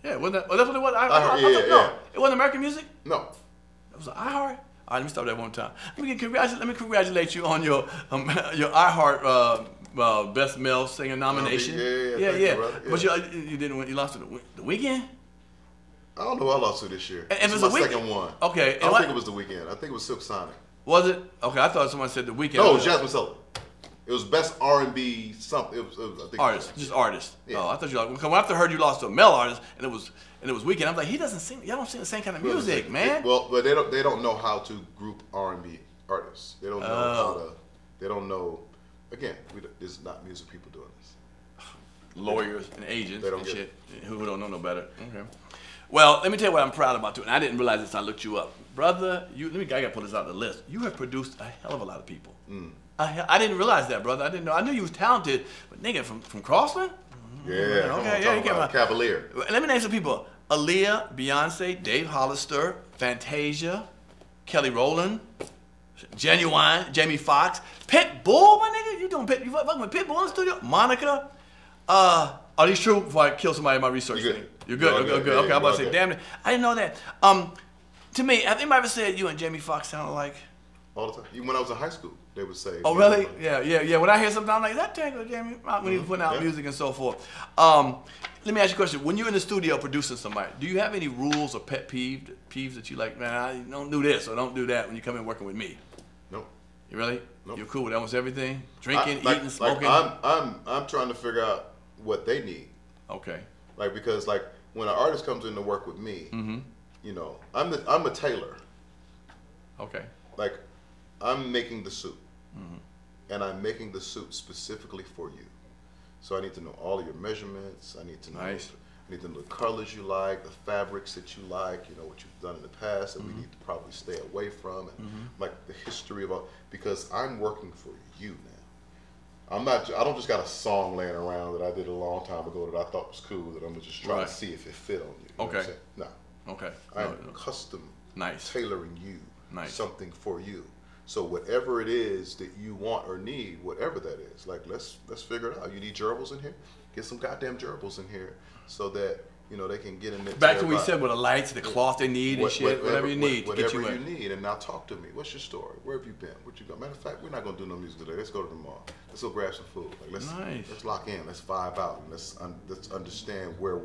Yeah, wasn't that? Oh, that's what it was? iHeart, no, it wasn't American Music? No. It was iHeart? All right, let me stop that one time. Let me congratulate you on your iHeart Best Male Singer nomination. Yeah. But you didn't win. You lost to the Weeknd? I don't know who I lost to this year. And it's my second one. Okay. I don't think it was the Weeknd. I think it was Silk Sonic. Was it? Okay, I thought someone said the Weeknd. No, it was Jasmine Sullivan. It was best R&B something. It was I think Artist, just artist. Yeah. Oh, I thought you were like, when after I heard you lost to a male artist, and it was Weekend. I'm like, he doesn't sing. Y'all don't sing the same kind of music, man. But they don't know how to group R&B artists. They don't know how to. They don't know. Again, this is not music people doing this. Lawyers and agents and get shit who don't know no better. Okay. Well, let me tell you what I'm proud about too, and I didn't realize this. I looked you up, brother. I got to pull this out of the list. You have produced a hell of a lot of people. I didn't realize that, brother. I didn't know. I knew you was talented, but nigga, from Crossland? Yeah, Okay, yeah, you came out. Cavalier. Let me name some people. Aaliyah, Beyonce, Dave Hollister, Fantasia, Kelly Rowland, Genuine, Jamie Foxx, Pitbull, my nigga. You doing you fucking with Pitbull in the studio? Monica. Are these true? Before I kill somebody in my research thing. You're good. Good. Yeah, Okay, I'm about to say, good. damn it. I didn't know that. To me, have anybody ever said you and Jamie Foxx sound alike? All the time. Even when I was in high school, they would say. Oh, really? Yeah. When I hear something, I'm like, that Tango Jamie, when he was putting out music and so forth. Let me ask you a question. When you're in the studio producing somebody, do you have any rules or pet peeves that you like, man, I don't do this or don't do that when you come in working with me? No. You really? Nope. You're cool with almost everything? Drinking, eating, smoking? I'm trying to figure out what they need. Okay. Like, because like when an artist comes in to work with me, you know, I'm a tailor. Okay. Like, I'm making the suit, and I'm making the suit specifically for you. So I need to know all of your measurements. I need to know. Nice. I need to know the colors you like, the fabrics that you like. You know what you've done in the past that we need to probably stay away from, and like the history of all. Because I'm working for you now. I'm not. I don't just got a song laying around that I did a long time ago that I thought was cool that I'm just trying to see if it fit on you. You know what I'm saying? No. Okay. I'm custom tailoring you something for you. So whatever it is that you want or need, whatever that is, like let's figure it out. You need gerbils in here? Get some goddamn gerbils in here so that you know they can get in there. Back to what you said with the lights, the cloth they need and shit, whatever you need to get you in. Whatever you need, and now talk to me. What's your story? Where have you been? What you got? Matter of fact, we're not gonna do no music today. Let's go to the mall. Let's go grab some food. Like let's lock in. Let's vibe out. And let's understand where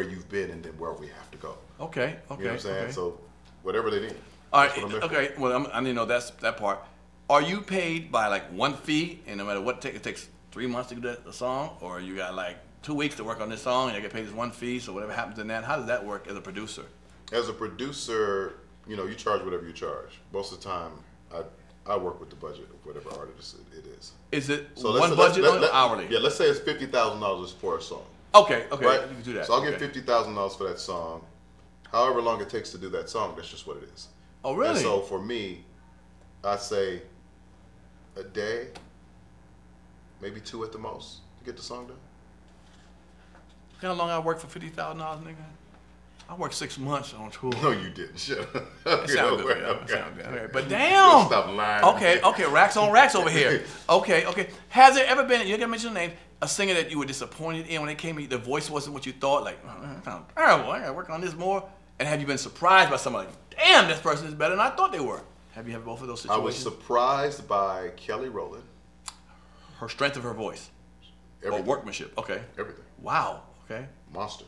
you've been and then where we have to go. Okay. You know what I'm saying? So whatever they need. All right. Okay. Well, I didn't know that part. Are you paid by like one fee, and no matter what it takes 3 months to do the song, or you got like 2 weeks to work on this song, and you get paid this one fee? So whatever happens in that, how does that work as a producer? As a producer, you know, you charge whatever you charge. Most of the time, I work with the budget of whatever artist it is. Is it one budget or hourly? Yeah, let's say it's $50,000 for a song. Okay. Right? You can do that. So I'll get $50,000 for that song. However long it takes to do that song, that's just what it is. Oh, really? And so for me, I say a day, maybe 2 at the most to get the song done. You know how long I worked for $50,000, nigga? I worked 6 months on tour. No, you didn't. Shut up. That sounds good. That sounds good. Okay. But damn. Stop lying. Okay. Racks on racks over here. Okay. Has there ever been, you gotta mention the name, a singer that you were disappointed in when they came in, the voice wasn't what you thought? Like, sound terrible. I gotta work on this more. And have you been surprised by somebody? Like, damn, this person is better than I thought they were. Have you had both of those situations? I was surprised by Kelly Rowland. Her strength of her voice. Everything. Or workmanship. Okay. Everything. Wow. Okay. Monster.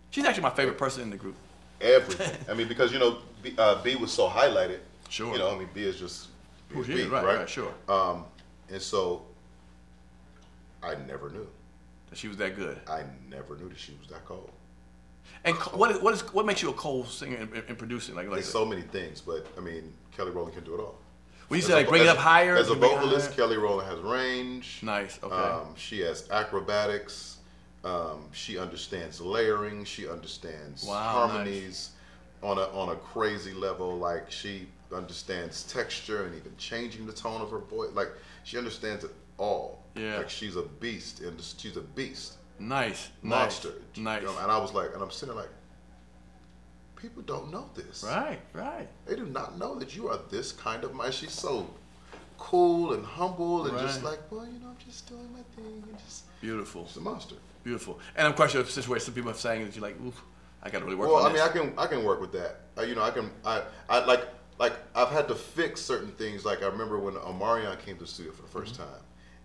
She's actually my favorite person in the group. Everything. I mean, because, you know, B was so highlighted. Sure. You know, I mean, B is just Who she B, is, right, sure. And so I never knew. That she was that good. I never knew that she was that cold. And what makes you a cold singer in producing? Like There's so many things, but I mean, Kelly Rowland can do it all. When you say like bring it up higher, as a vocalist, Kelly Rowland has range. Nice. Okay. She has acrobatics. She understands layering. She understands harmonies on a crazy level. Like she understands texture and even changing the tone of her voice. Like she understands it all. Yeah. Like she's a beast, and she's a beast. Nice. Monster. Nice. You know, and I was like, and I'm sitting there like, people don't know this. Right. They do not know that you are this kind of man. She's so cool and humble and just like, well, you know, I'm just doing my thing and just beautiful. She's a monster. Beautiful. And I'm quite sure the situation some people are saying that you're like, oof, I got to really work on this. Well, I mean, I can work with that. You know, I like I've had to fix certain things. Like I remember when Omarion came to the studio for the first time,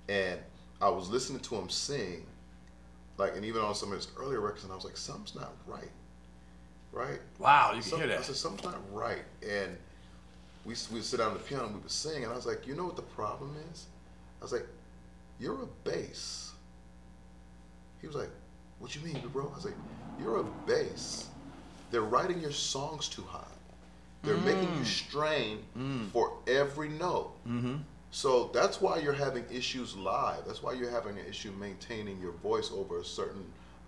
and I was listening to him sing, like, and even on some of his earlier records, and I was like, something's not right. Right? Wow, you can hear that. I said, something's not right. And we would sit down at the piano and we would sing, and I was like, you know what the problem is? I was like, you're a bass. He was like, what you mean, bro? I was like, you're a bass. They're writing your songs too high. They're making you strain for every note. So that's why you're having issues live. That's why you're having an issue maintaining your voice over a certain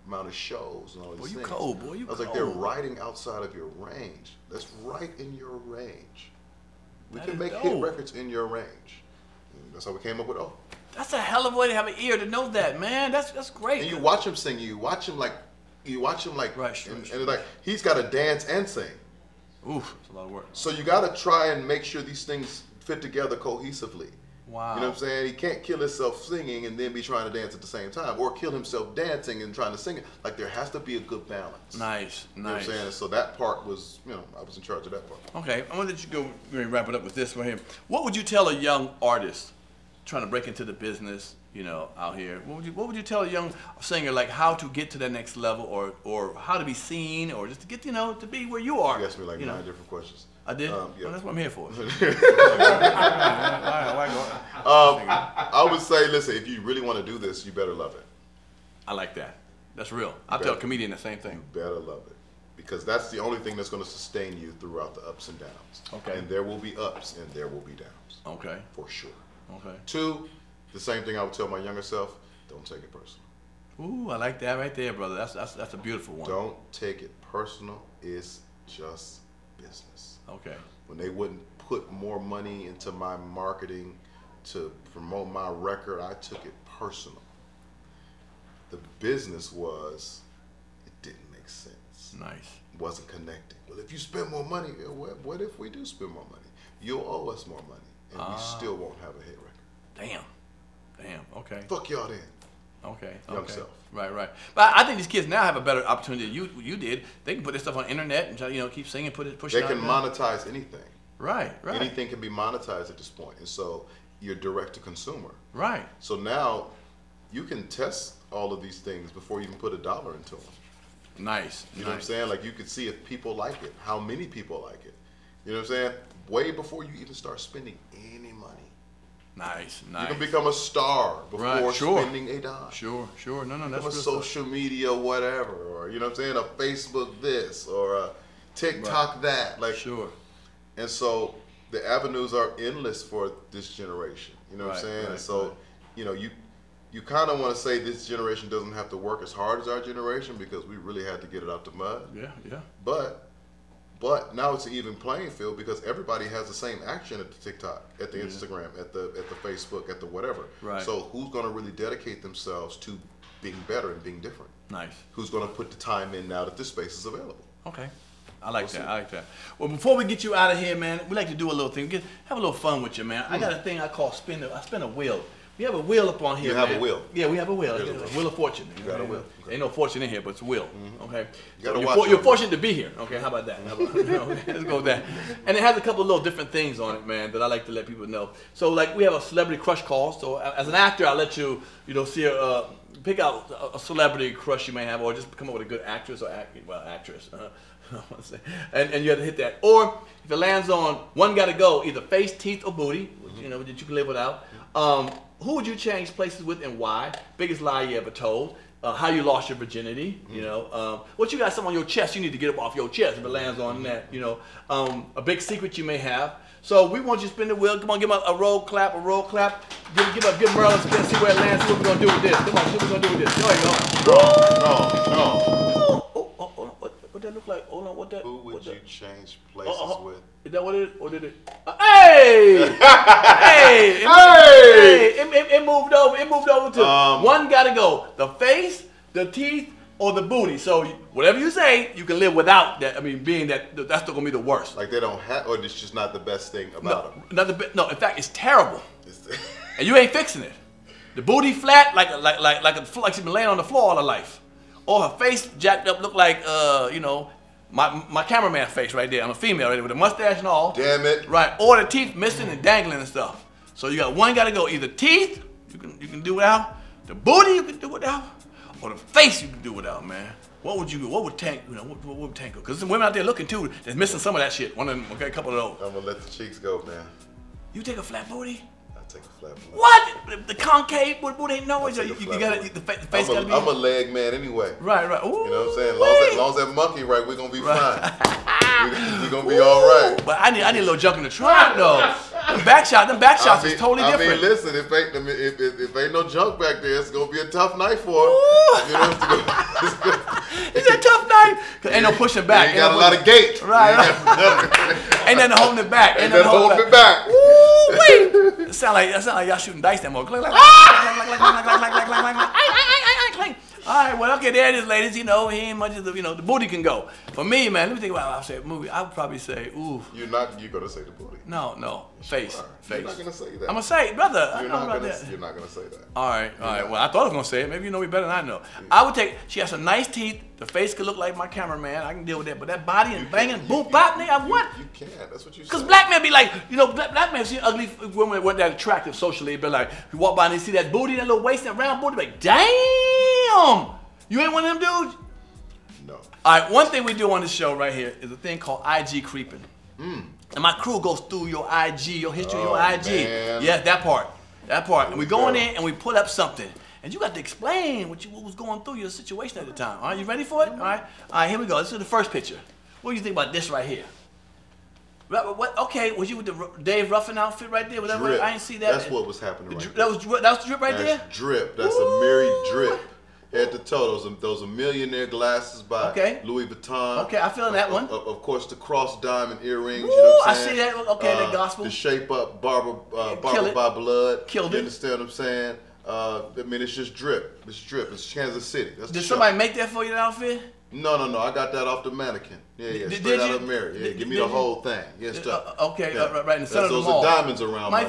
amount of shows and all these things. Boy, you cold, boy. You I was like, they're writing outside of your range. That's right in your range. We can make hit records in your range. And that's how we came up with O. That's a hell of a way to have an ear to know that, man. That's great. And you watch him sing. You watch him like, right, and like he's got to dance and sing. Oof, that's a lot of work. So you got to try and make sure these things fit together cohesively. Wow. You know what I'm saying? He can't kill himself singing and then be trying to dance at the same time, or kill himself dancing and trying to sing it. Like there has to be a good balance. Nice, You know what I'm saying? And so that part was, I was in charge of that part. Okay, I want to let you go. We're gonna wrap it up with this right here. What would you tell a young artist trying to break into the business, out here? What would you tell a young singer, like how to get to that next level, or how to be seen, or just to get to be where you are? You asked me like 9 different questions. I did? Yeah. Well, that's what I'm here for. I would say, listen, if you really want to do this, you better love it. I like that. That's real. I'll tell a comedian the same thing. You better love it. Because that's the only thing that's going to sustain you throughout the ups and downs. Okay. And there will be ups and there will be downs. Okay. For sure. Okay. 2, the same thing I would tell my younger self, don't take it personal. Ooh, I like that right there, brother. That's a beautiful one. Don't take it personal. It's just business. Okay. When they wouldn't put more money into my marketing to promote my record, I took it personal. The business was, it didn't make sense. Nice. It wasn't connecting. Well, if you spend more money, what if we do spend more money? You'll owe us more money, and we still won't have a hit record. Damn. Okay. Fuck y'all then. Okay. Young self. Right. But I think these kids now have a better opportunity than you did. They can put this stuff on the internet and try, keep singing, push it They out can there. monetize anything. Right. Anything can be monetized at this point, and so you're direct to consumer. Right. So now you can test all of these things before you even put $1 into them. Nice. You know what I'm saying? Like you could see if people like it, how many people like it. You know what I'm saying? Way before you even start spending any money. Nice. You can become a star before spending a dime. Sure. No, that's Become a real social media whatever, or you know what I'm saying? A Facebook this, or a TikTok that. Like Sure. And so the avenues are endless for this generation. You know what I'm saying? And so, you kind of want to say this generation doesn't have to work as hard as our generation because we really had to get it out the mud. Yeah. But now it's an even playing field because everybody has the same action at the TikTok, at the Instagram, at the Facebook, at the whatever. Right. So who's going to really dedicate themselves to being better and being different? Nice. Who's going to put the time in now that this space is available? Okay. I like that. Well, before we get you out of here, man, we like to do a little thing. Have a little fun with you, man. I got a thing I call spin a wheel. We have a wheel up on here. You have a wheel? Yeah, we have a wheel. A Wheel of fortune. You got a wheel. Okay. Ain't no fortune in here, but it's a wheel. Okay. You're fortunate to be here. Okay, how about that? Let's go with that. And it has a couple of little different things on it, man, that I like to let people know. So, like, we have a celebrity crush call. So, as an actor, I'll let you, see pick out a celebrity crush you may have, or just come up with a good actress or actress. And you have to hit that. Or if it lands on one got to go, either face, teeth, or booty, which, that you can live without. Who would you change places with and why? Biggest lie you ever told. How you lost your virginity. What you got something on your chest you need to get up off your chest if it lands on that. A big secret you may have. So we want you to spin the wheel. Come on, give him a roll clap. Give Merlin a spin, see where it lands. See what we're gonna do with this. Come on, see what we're gonna do with this. There you go. No. What that look like? Hold on, what that? Who would you change places with? Is that what it is? Or did it? Hey! It moved over. It moved over to one gotta go. The face, the teeth, or the booty. So whatever you say, you can live without that. I mean, being that's still gonna be the worst. Like they don't have, or it's just not the best thing about them. No, in fact, it's terrible. And you ain't fixing it. The booty flat, like she's been laying on the floor all her life. Or her face jacked up, look like my cameraman face right there. I'm a female right there with a mustache and all. Damn it. Right. Or the teeth missing and dangling and stuff. So you got one gotta go. Either teeth, you can do without. The booty you can do without. Or the face you can do without, man. What would Tank, what would Tank go? Because there's women out there looking too that's missing some of that shit. One of them, okay, a couple of those. I'm gonna let the cheeks go, man. You take a flat booty? I take a flat booty. What? The concave booty ain't no. You got the face got to be. I'm a leg man anyway. Right. Ooh, you know what I'm saying? As long as that monkey right, we're gonna be fine. We're gonna be all right. But I need a little junk in the trunk though. Them back shots is totally different. I mean, listen, if ain't no junk back there, it's gonna be a tough night for him. You know, it's a tough night. Cause ain't no pushing back. Ain't got a lot of gait. Right. Ain't nothing holding it back. Ain't nothing holding it back. Woo, it sound like y'all shooting dice that more. All right, well, okay, there it is, ladies. You know, he ain't much of the, the booty can go. For me, man, let me think about. I'll say a movie. I would probably say, ooh. You're gonna say the booty. No, face. You're not gonna say that. I'm gonna say it, brother. You're not gonna say that. All right. Well, I thought I was gonna say it. Maybe you know me better than I know. I would take. She has some nice teeth. The face could look like my cameraman. I can deal with that. But that body and banging, boom, bop, nigga, what? You can't. That's what you say. Because black men be like, black men see ugly women that weren't that attractive socially. Be like, you walk by and they see that booty, that little waist, that round booty, like, damn. You ain't one of them dudes? No. All right, one thing we do on this show right here is a thing called IG creeping. And my crew goes through your IG, your history of your IG. Man. Yes, that part. And we go in there and we pull up something. And you got to explain what was going through your situation at the time. All right, you ready for it? All right, here we go. This is the first picture. What do you think about this right here? What? Okay, was you with the Dave Ruffin outfit right there? Was that right? I didn't see that. That's what was happening right there. That was drip right there? That's drip. That's a Mary drip. Head to toe. Those are millionaire glasses by Louis Vuitton. Okay, I feel that one. Of course, the cross diamond earrings. You know what I'm saying? I see that. Okay, the gospel. The shape up Barber by Blood. Killed it. You understand what I'm saying? I mean, it's just drip. It's drip. It's Kansas City. Did somebody make that for you, that outfit? No. I got that off the mannequin. Yeah. Straight out of Mary. Yeah, give me the whole thing. Yes, okay, right in the center of the mall. Those are diamonds around my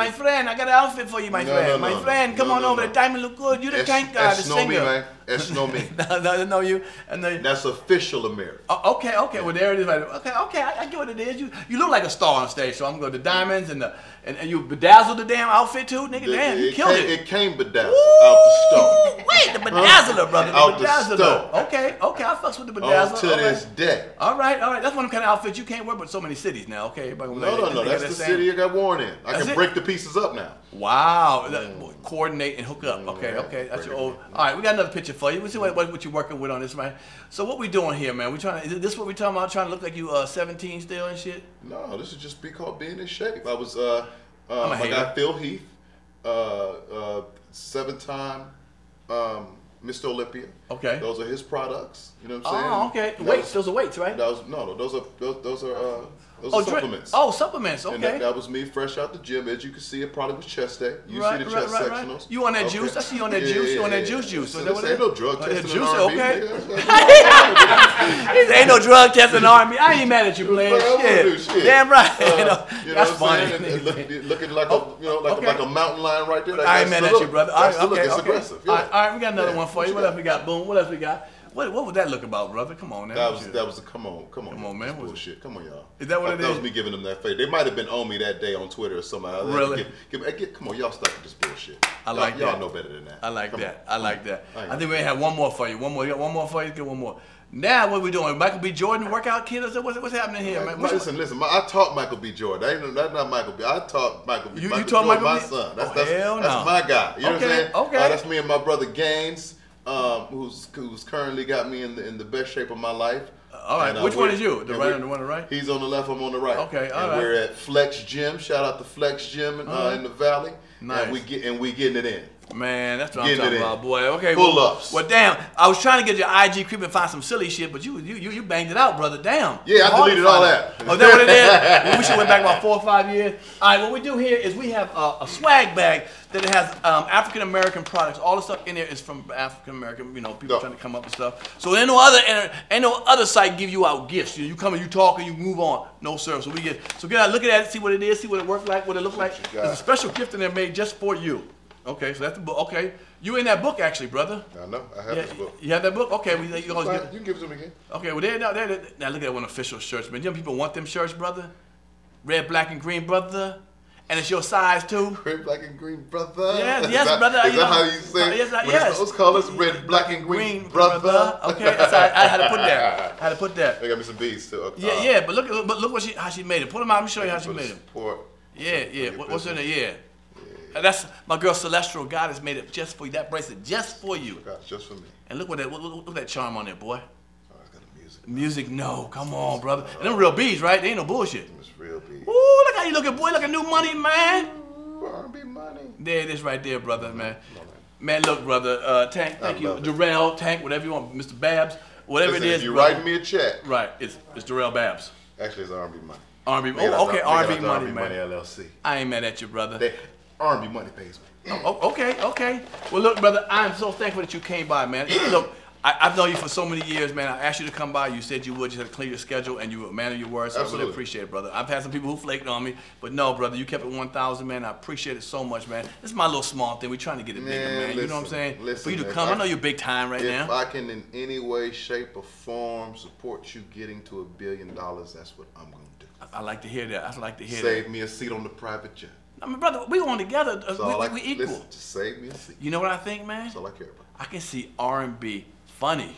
friend, I got an outfit for you, my friend. My friend, come on over. The diamond look good. You the tank guy, the singer. Me, man. That's no me. No, know you. And that's official America. Okay. Well, there it is. Right. Okay. I get what it is. You look like a star on stage. So I'm going to the diamonds and you bedazzled the damn outfit too, nigga. Damn, you killed it. It came bedazzled out the store. Wait, the bedazzler, brother. Out the store. Okay. I fucks with the bedazzler. To this day. All right. That's one kind of outfit you can't wear but so many cities now. Okay. No. That's the city you got worn in. I can break the pieces up now. Wow. Coordinate and hook up. Okay. That's your old. All right. We got another picture for you. We see what you're working with on this, man. So what we doing here, man? Is this what we talking about? Trying to look like you 17 still and shit? No, this is just called being in shape. I was my guy Phil Heath, 7-time Mr. Olympia. Okay. Those are his products. You know what I'm saying? Oh, okay. Those are weights, right? Those are supplements. Oh, supplements. Okay. And that was me fresh out the gym. As you can see, it probably was chest day. You see the chest sectionals. You on that juice? I see you on that juice. You on that juice. So this ain't no drug testing in the army. Ain't no drug testing in the army. I ain't mad at you, player. Shit. Damn right. That's funny. Looking like a mountain lion right there. I ain't mad at you, brother. It's aggressive. All right, we got another one for you. What else we got? Boom. What else we got? What would that look about, brother? Come on, man. That was a come on, man. Bullshit. Come on, y'all. Is that what it is? That was me giving them that face. They might have been on me that day on Twitter or something. Really? Come on, y'all stop with this bullshit. I like that. Y'all know better than that. I like that. I think we have one more for you. One more. You got one more for you? Get one more. Now what we doing? Michael B. Jordan workout kid? What's happening here, man? Listen. I taught Michael B. Jordan. That's not Michael B. I taught Michael B. You taught Michael B. My son. That's my guy. You know what I'm saying? Okay. That's me and my brother Gaines. Who's currently got me in the best shape of my life. All right, which one is you? The right and the one on the right? He's on the left, I'm on the right. Okay, all right. We're at Flex Gym. Shout out to Flex Gym in the Valley. Nice. And we getting it in. Man, that's what I'm talking about, boy. Okay, pull-ups. Well, damn, I was trying to get your IG creep and find some silly shit, but you banged it out, brother. Damn. Yeah, I deleted all that. Oh, is that what it is? Well, we should went back about 4 or 5 years. All right, what we do here is we have a swag bag that has African American products. All the stuff in there is from African American, people trying to come up with stuff. So ain't no other site give you out gifts. You come and you talk and you move on. No sir. So get out, look at that, see what it is, see what it works like, what it look like. There's a special gift in there made just for you. Okay, so that's the book. Okay, you in that book actually, brother? I know. I have this book. You have that book? Okay, you can give it to me again. Okay, well now look at that one official shirts, man. You know people want them shirts, brother. Red, black, and green, brother. And it's your size too. Red, black, and green, brother. Yes, brother. Is that how you say? Yes. Those colors, red, black, and green, brother. Okay, that's how I had to put that. They got me some beads too. Yeah, but look how she made it. Put them out. Let me show you how she made it. Yeah. What's in there? Yeah. That's my girl Celestial Goddess made it just for you. That bracelet just for you. Gosh, just for me. And look at that charm on there, boy. Oh, it's got the music. Music, no, come on, brother. And them real beads, right? They ain't no bullshit. It's real beads. Ooh, look how you looking, boy. Look at new money, man. Ooh, R&B money. There it is right there, brother, man. No, man. Man, look, brother, Tank, thank you. Jarrell, Tank, whatever you want, Mr. Babs, whatever Listen, it is. if you're brother. writing me a check. Right, it's Jarrell Babs. Actually, it's R&B money. R&B, oh, okay, R&B money, man. Money LLC. I ain't mad at you, brother. R&B money pays me. Oh, okay. Well, look, brother, I'm so thankful that you came by, man. Look, I've known you for so many years, man. I asked you to come by. You said you would. You had to clear your schedule, and you were a man of your word, so Absolutely. I really appreciate it, brother. I've had some people who flaked on me, but no, brother, you kept it 1,000, man. I appreciate it so much, man. This is my little small thing. We're trying to get it bigger, man. You know what I'm saying? For you to come, I know you're big time right now. If I can in any way, shape, or form support you getting to $1 billion, that's what I'm going to do. I like to hear that. I like to hear Save that. me a seat on the private jet. I mean, brother, we on together. We equal. Listen, just save me a seat. You know what I think, man? That's all I care about. I can see R&B funny.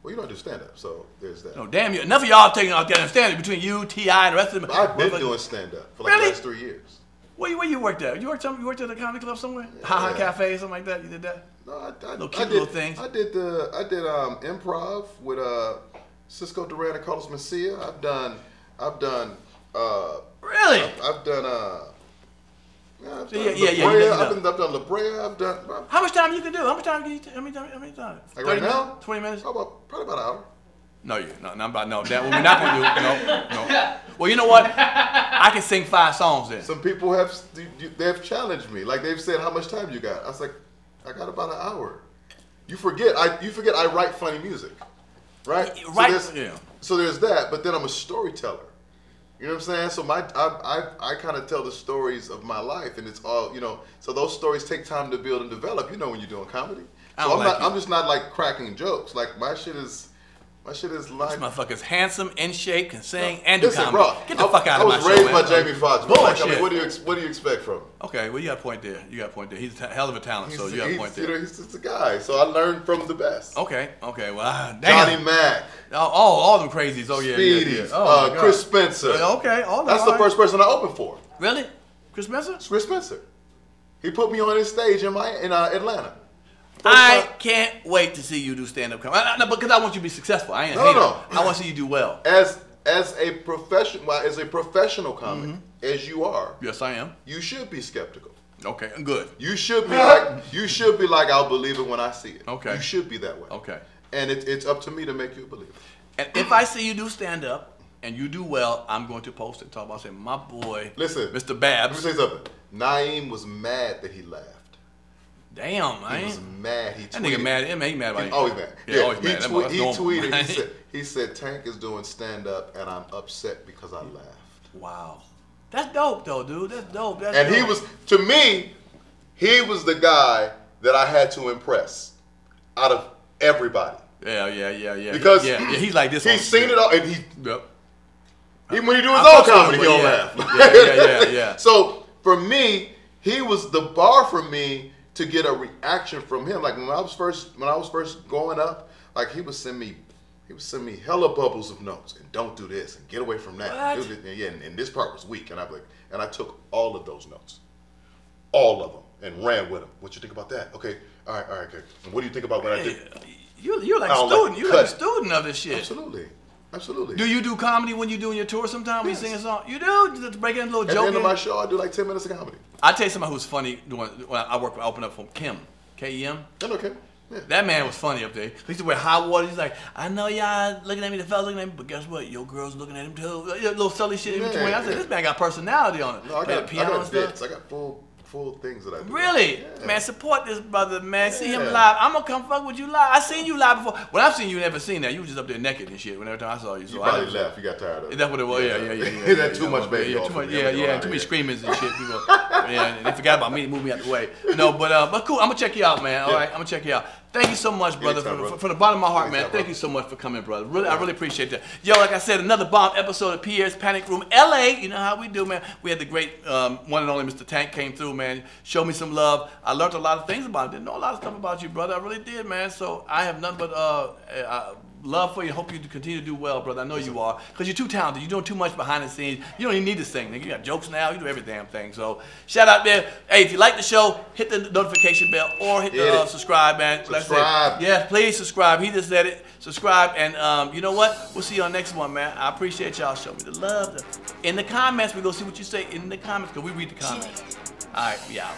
Well, you don't do stand-up, so there's that. No, damn you. Enough of y'all taking out that stand between you, T.I., and the rest of them. I've been doing stand-up for like the last 3 years. Where you worked at? You worked at the comedy club somewhere? Yeah. Ha Cafe or something like that? You did that? No, I little things. I did improv with Cisco Duran and Carlos Mencia. I've done really? I've done I've done La Brea. I've done. How much time you can do? How many time? Like right now? 20 minutes? Probably about an hour. No, that we're not gonna do. No. Well, you know what? I can sing 5 songs then. Some people have challenged me. Like they've said, how much time you got? I was like, I got about an hour. You forget I write funny music, right? Right. So there's that, but then I'm a storyteller. You know what I'm saying? So I kind of tell the stories of my life, and it's all, so those stories take time to build and develop. You know when you're doing comedy. So I'm just not like cracking jokes. Like my shit is like. This motherfucker's handsome, in shape, can sing, and do comedy. Bro, Get the fuck out of my show, man. I was raised by man. Jamie Foxx. Bullshit. I mean, what do you expect from him? Okay, well you got a point there. He's a hell of a talent, so you got a point there. He's just a guy. So I learned from the best. Okay. Well, damn. Johnny Mac. All them crazies. Oh yeah. Speedies. Oh, Chris Spencer. Okay. That's the first person I opened for. Really? Chris Spencer? Chris Spencer. He put me on his stage in Atlanta. I can't wait to see you do stand-up comedy. No, because I want you to be successful. I ain't a hater. I want to see you do well. As a professional comic, as you are. Yes, I am. You should be skeptical. Okay, good. You should be like I'll believe it when I see it. Okay. You should be that way. Okay. And it's up to me to make you believe it. And if I see you do stand-up and you do well, I'm going to post it and talk about saying, my boy, listen, Mr. Babs. Let me say something. Naeem was mad that he laughed. Damn, man. He was mad. He tweeted. That nigga mad. He mad about He's always mad. Yeah, always mad. He tweeted. He said, Tank is doing stand-up, and I'm upset because I laughed. Wow. That's dope, though, dude. That's dope. He was, to me, he was the guy that I had to impress out of everybody. Yeah. Because he's like this. He's seen it all, and Yep. Even when he do his own comedy, he don't laugh. Yeah. So for me, he was the bar for me to get a reaction from him. Like when I was first going up, like he would send me hella bubbles of notes and don't do this and get away from that. And this part was weak, and I took all of those notes, all of them, and ran with them. What you think about that? Okay, all right, okay. And what do you think about what I did? You're like a student. You're like a student of this shit. Absolutely. Do you do comedy when you're doing your tour sometime? When you sing a song? You do? Just break in a little joke. At the end of my show, I do like 10 minutes of comedy. I'll tell you somebody who's funny when I open up for Kim. K-E-M. Okay. Yeah. That man was funny up there. He used to wear hot water. He's like, I know y'all looking at me, the fellas looking at me, but guess what? Your girl's looking at him too. Little silly shit in between. I said, this man got personality on it. No, I got bits. I got full things that I do. Really? Yeah. Man, support this brother, man. See him live. I'm going to come fuck with you live. I seen you live before. When I've seen you, never seen that. You was just up there naked and shit whenever time I saw you. So you probably left. You got tired of it. That's what it was. Yeah. That's too much baby. Too many screamings and shit. People, and they forgot about me and moved me out the way. No, but cool. I'm going to check you out, man. All right? I'm going to check you out. Thank you so much, brother. From the bottom of my heart, man. Thank you so much for coming, brother. I really appreciate that. Yo, like I said, another bomb episode of Pierre's Panic Room, LA. You know how we do, man. We had the great one and only Mr. Tank came through, man. Showed me some love. I learned a lot of things about it. Didn't know a lot of stuff about you, brother. I really did, man. So I have nothing but love for you. Hope you continue to do well, brother. I know you are, because you're too talented. You're doing too much behind the scenes. You don't even need to sing, nigga. You got jokes now. You do every damn thing. So shout out there. Hey, if you like the show, hit the notification bell or hit the subscribe, man. Subscribe. Yes, please subscribe. He just said it. Subscribe, and you know what? We'll see you on the next one, man. I appreciate y'all. Show me the love. In the comments, we go see what you say in the comments, because we read the comments. All right, we out.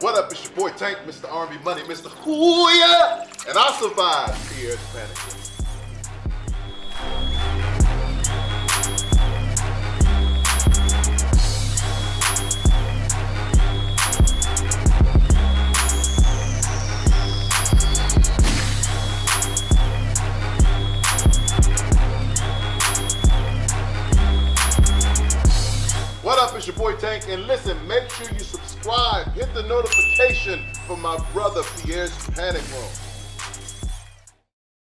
What up, it's your boy Tank, Mr. R&B Money, Mr. Hooyah, and I survived Pierre's Panic. What up, it's your boy Tank, and listen, make sure you subscribe, hit the notification for my brother Pierre's Panic Room.